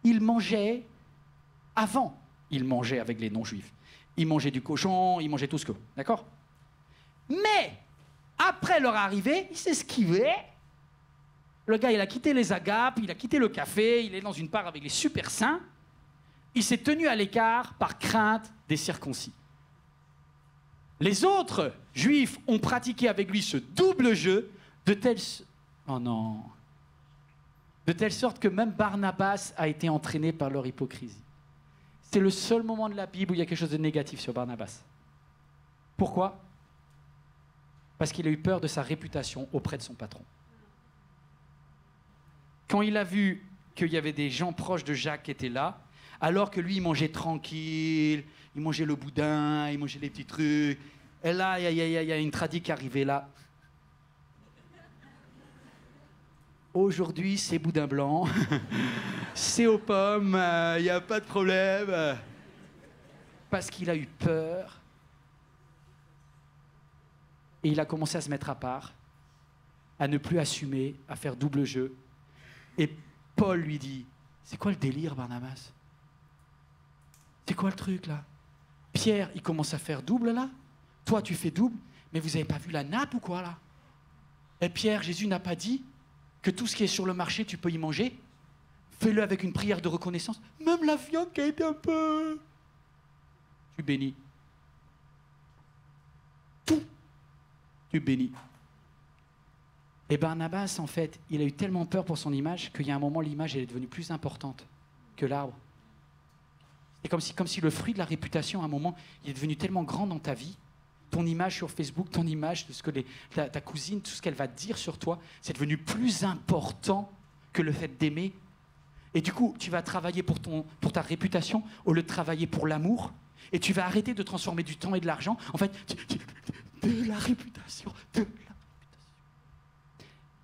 Speaker 2: il mangeait avec les non-juifs. Il mangeait du cochon, il mangeait tout ce que... D'accord? Mais, après leur arrivée, il s'est esquivé. Le gars, il a quitté les agapes, il a quitté le café, il est dans une part avec les super saints. Il s'est tenu à l'écart par crainte des circoncis. Les autres juifs ont pratiqué avec lui ce double jeu de telle sorte que même Barnabas a été entraîné par leur hypocrisie. C'est le seul moment de la Bible où il y a quelque chose de négatif sur Barnabas. Pourquoi? Parce qu'il a eu peur de sa réputation auprès de son patron. Quand il a vu qu'il y avait des gens proches de Jacques qui étaient là, alors que lui, il mangeait tranquille, il mangeait le boudin, il mangeait les petits trucs. Et là, il y a une tradie qui est arrivée là. Aujourd'hui, c'est boudin blanc, c'est aux pommes, il n'y a pas de problème. Parce qu'il a eu peur. Et il a commencé à se mettre à part, à ne plus assumer, à faire double jeu. Et Paul lui dit, c'est quoi le délire, Barnabas? C'est quoi le truc, là? Pierre, il commence à faire double, là. Toi, tu fais double, mais vous n'avez pas vu la nappe ou quoi, là? Et Pierre, Jésus n'a pas dit que tout ce qui est sur le marché, tu peux y manger? Fais-le avec une prière de reconnaissance. Même la viande qui a été un peu... Tu bénis. Tout. Tu bénis. Et Barnabas, en fait, il a eu tellement peur pour son image qu'il y a un moment, l'image elle est devenue plus importante que l'arbre. C'est comme si le fruit de la réputation, à un moment, il est devenu tellement grand dans ta vie. Ton image sur Facebook, ton image de ce que ta cousine, tout ce qu'elle va dire sur toi, c'est devenu plus important que le fait d'aimer. Et du coup, tu vas travailler pour ta réputation au lieu de travailler pour l'amour. Et tu vas arrêter de transformer du temps et de l'argent. En fait, de la réputation.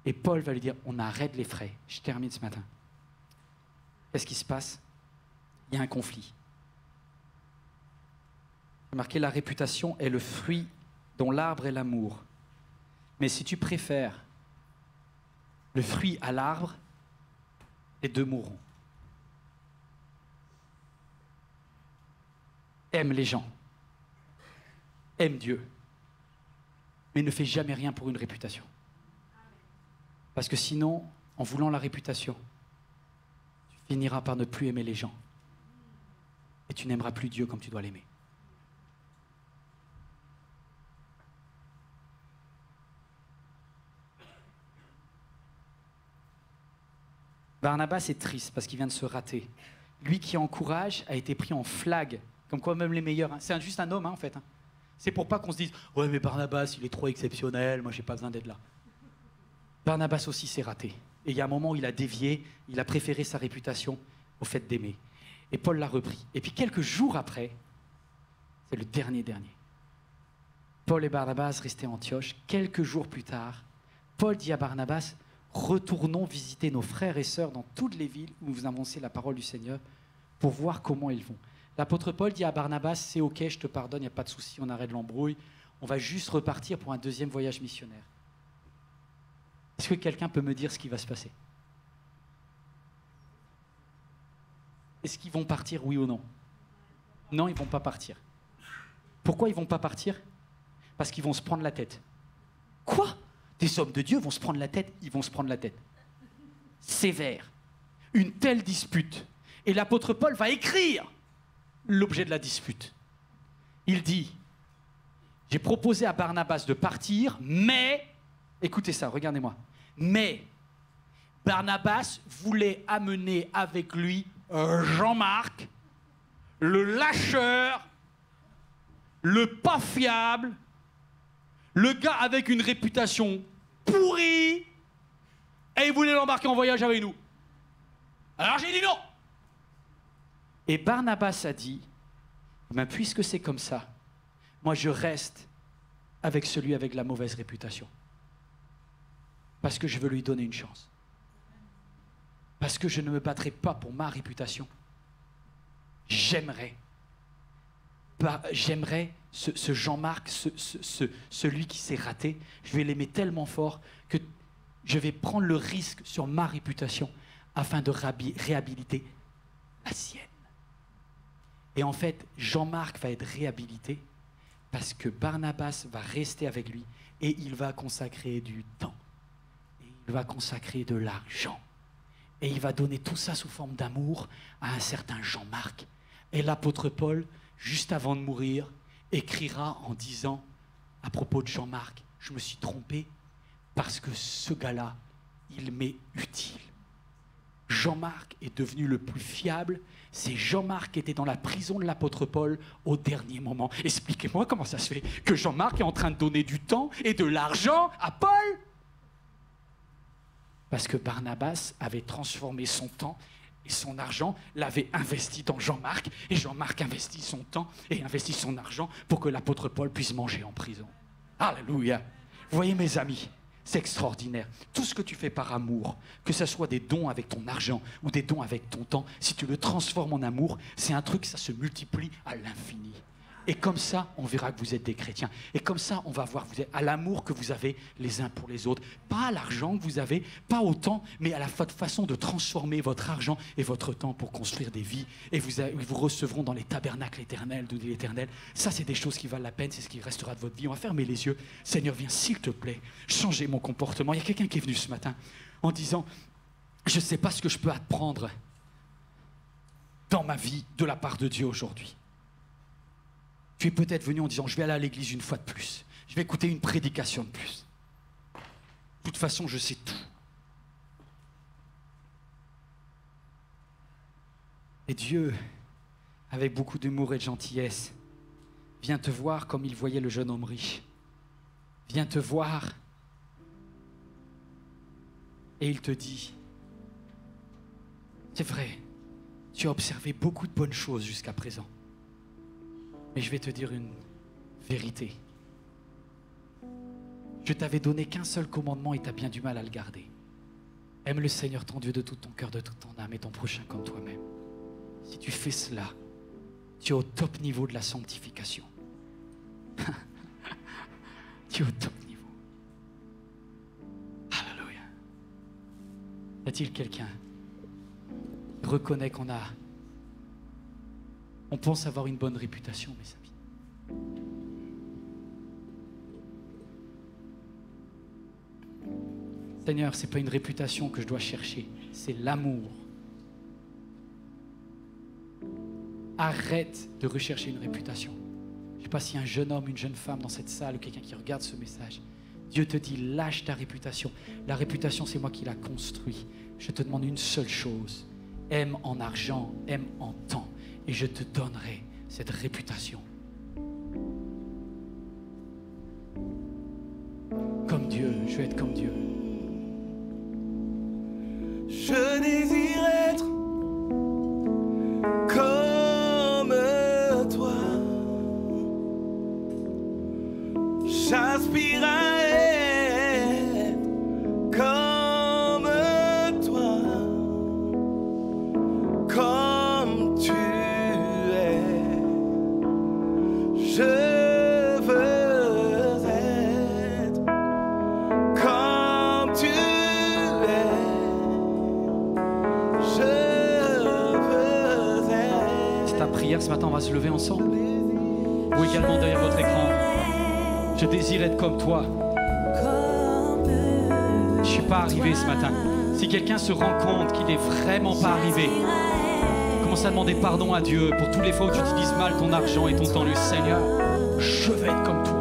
Speaker 2: Et Paul va lui dire, on arrête les frais. Je termine ce matin. Qu'est-ce qui se passe? Il y a un conflit. Remarquez, la réputation est le fruit dont l'arbre est l'amour. Mais si tu préfères le fruit à l'arbre, les deux mourront. Aime les gens. Aime Dieu. Mais ne fais jamais rien pour une réputation. Parce que sinon, en voulant la réputation, tu finiras par ne plus aimer les gens. Et tu n'aimeras plus Dieu comme tu dois l'aimer. Barnabas est triste parce qu'il vient de se rater. lui qui encourage a été pris en flag, comme quoi même les meilleurs. Hein. C'est juste un homme, hein, en fait. Hein. C'est pour pas qu'on se dise « Ouais, mais Barnabas, il est trop exceptionnel, moi, j'ai pas besoin d'être là. » Barnabas aussi s'est raté. Et il y a un moment où il a dévié, il a préféré sa réputation au fait d'aimer. Et Paul l'a repris. Et puis quelques jours après, c'est le dernier. Paul et Barnabas restaient à Antioche. Quelques jours plus tard, Paul dit à Barnabas, retournons visiter nos frères et sœurs dans toutes les villes où vous annoncez la parole du Seigneur pour voir comment ils vont. L'apôtre Paul dit à Barnabas, c'est ok, je te pardonne, il n'y a pas de souci, on arrête l'embrouille, on va juste repartir pour un deuxième voyage missionnaire. Est-ce que quelqu'un peut me dire ce qui va se passer? Est-ce qu'ils vont partir, oui ou non? Non, ils ne vont pas partir. Pourquoi ils ne vont pas partir? Parce qu'ils vont se prendre la tête. Quoi? Des hommes de Dieu vont se prendre la tête? Ils vont se prendre la tête. Sévère. Une telle dispute. Et l'apôtre Paul va écrire l'objet de la dispute. Il dit, j'ai proposé à Barnabas de partir, mais, écoutez ça, regardez-moi, mais Barnabas voulait amener avec lui Jean-Marc, le lâcheur, le pas fiable, le gars avec une réputation pourrie, et il voulait l'embarquer en voyage avec nous. Alors j'ai dit non. Et Barnabas a dit, ben, puisque c'est comme ça, moi je reste avec celui avec la mauvaise réputation. Parce que je veux lui donner une chance. Parce que je ne me battrai pas pour ma réputation. J'aimerais ce Jean-Marc, celui qui s'est raté, je vais l'aimer tellement fort que je vais prendre le risque sur ma réputation afin de réhabiliter la sienne. Et en fait, Jean-Marc va être réhabilité parce que Barnabas va rester avec lui et il va consacrer du temps. Et il va consacrer de l'argent. Et il va donner tout ça sous forme d'amour à un certain Jean-Marc. Et l'apôtre Paul, juste avant de mourir, écrira en disant à propos de Jean-Marc, je me suis trompé parce que ce gars-là, il m'est utile. Jean-Marc est devenu le plus fiable. C'est Jean-Marc qui était dans la prison de l'apôtre Paul au dernier moment. Expliquez-moi comment ça se fait que Jean-Marc est en train de donner du temps et de l'argent à Paul. Parce que Barnabas avait transformé son temps et son argent, l'avait investi dans Jean-Marc, et Jean-Marc investit son temps et investit son argent pour que l'apôtre Paul puisse manger en prison. Alléluia. Vous voyez mes amis, c'est extraordinaire. Tout ce que tu fais par amour, que ce soit des dons avec ton argent ou des dons avec ton temps, si tu le transformes en amour, c'est un truc, ça se multiplie à l'infini. Et comme ça, on verra que vous êtes des chrétiens. Et comme ça, on va voir vous êtes à l'amour que vous avez les uns pour les autres. Pas à l'argent que vous avez, pas au temps, mais à la façon de transformer votre argent et votre temps pour construire des vies. Et vous recevront dans les tabernacles éternels de l'Éternel. Ça, c'est des choses qui valent la peine, c'est ce qui restera de votre vie. On va fermer les yeux. Seigneur, viens, s'il te plaît, changer mon comportement. Il y a quelqu'un qui est venu ce matin en disant, je ne sais pas ce que je peux apprendre dans ma vie de la part de Dieu aujourd'hui. Tu es peut-être venu en disant, je vais aller à l'église une fois de plus. Je vais écouter une prédication de plus. De toute façon, je sais tout. Et Dieu, avec beaucoup d'humour et de gentillesse, vient te voir comme il voyait le jeune homme riche. Vient te voir et il te dit, c'est vrai, tu as observé beaucoup de bonnes choses jusqu'à présent. Mais je vais te dire une vérité. Je t'avais donné qu'un seul commandement et tu as bien du mal à le garder. Aime le Seigneur ton Dieu de tout ton cœur, de toute ton âme et ton prochain comme toi-même. Si tu fais cela, tu es au top niveau de la sanctification. Tu es au top niveau. Alléluia. Y a-t-il quelqu'un qui reconnaît on pense avoir une bonne réputation, mes amis. Seigneur, ce n'est pas une réputation que je dois chercher, c'est l'amour. Arrête de rechercher une réputation. Je ne sais pas s'il y a un jeune homme, une jeune femme dans cette salle ou quelqu'un qui regarde ce message. Dieu te dit, lâche ta réputation. La réputation, c'est moi qui la construis. Je te demande une seule chose. aime en argent, aime en temps, et je te donnerai cette réputation. Comme Dieu, je veux être comme Dieu.
Speaker 1: Je désire être comme toi. J'aspire à être comme toi. Comme tu es. Je veux être comme tu es.
Speaker 2: C'est ta prière ce matin, on va se lever ensemble. Ou également derrière votre écran. Je désire être comme toi. Je ne suis pas arrivé ce matin. Si quelqu'un se rend compte qu'il n'est vraiment pas arrivé, commence à demander pardon à Dieu pour toutes les fois où tu utilises mal ton argent et ton temps. Le Seigneur, je veux être comme toi.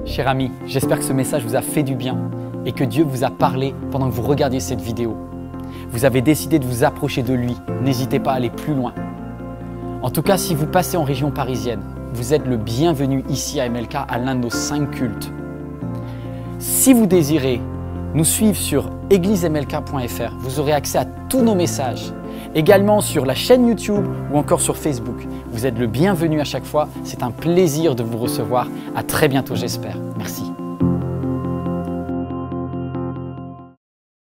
Speaker 4: Cher ami, j'espère que ce message vous a fait du bien et que Dieu vous a parlé pendant que vous regardiez cette vidéo. Vous avez décidé de vous approcher de lui, n'hésitez pas à aller plus loin. En tout cas, si vous passez en région parisienne, vous êtes le bienvenu ici à MLK à l'un de nos 5 cultes. Si vous désirez nous suivre sur églisemlk.fr, vous aurez accès à tous nos messages Également sur la chaîne YouTube ou encore sur Facebook. Vous êtes le bienvenu à chaque fois. C'est un plaisir de vous recevoir. À très bientôt, j'espère. Merci.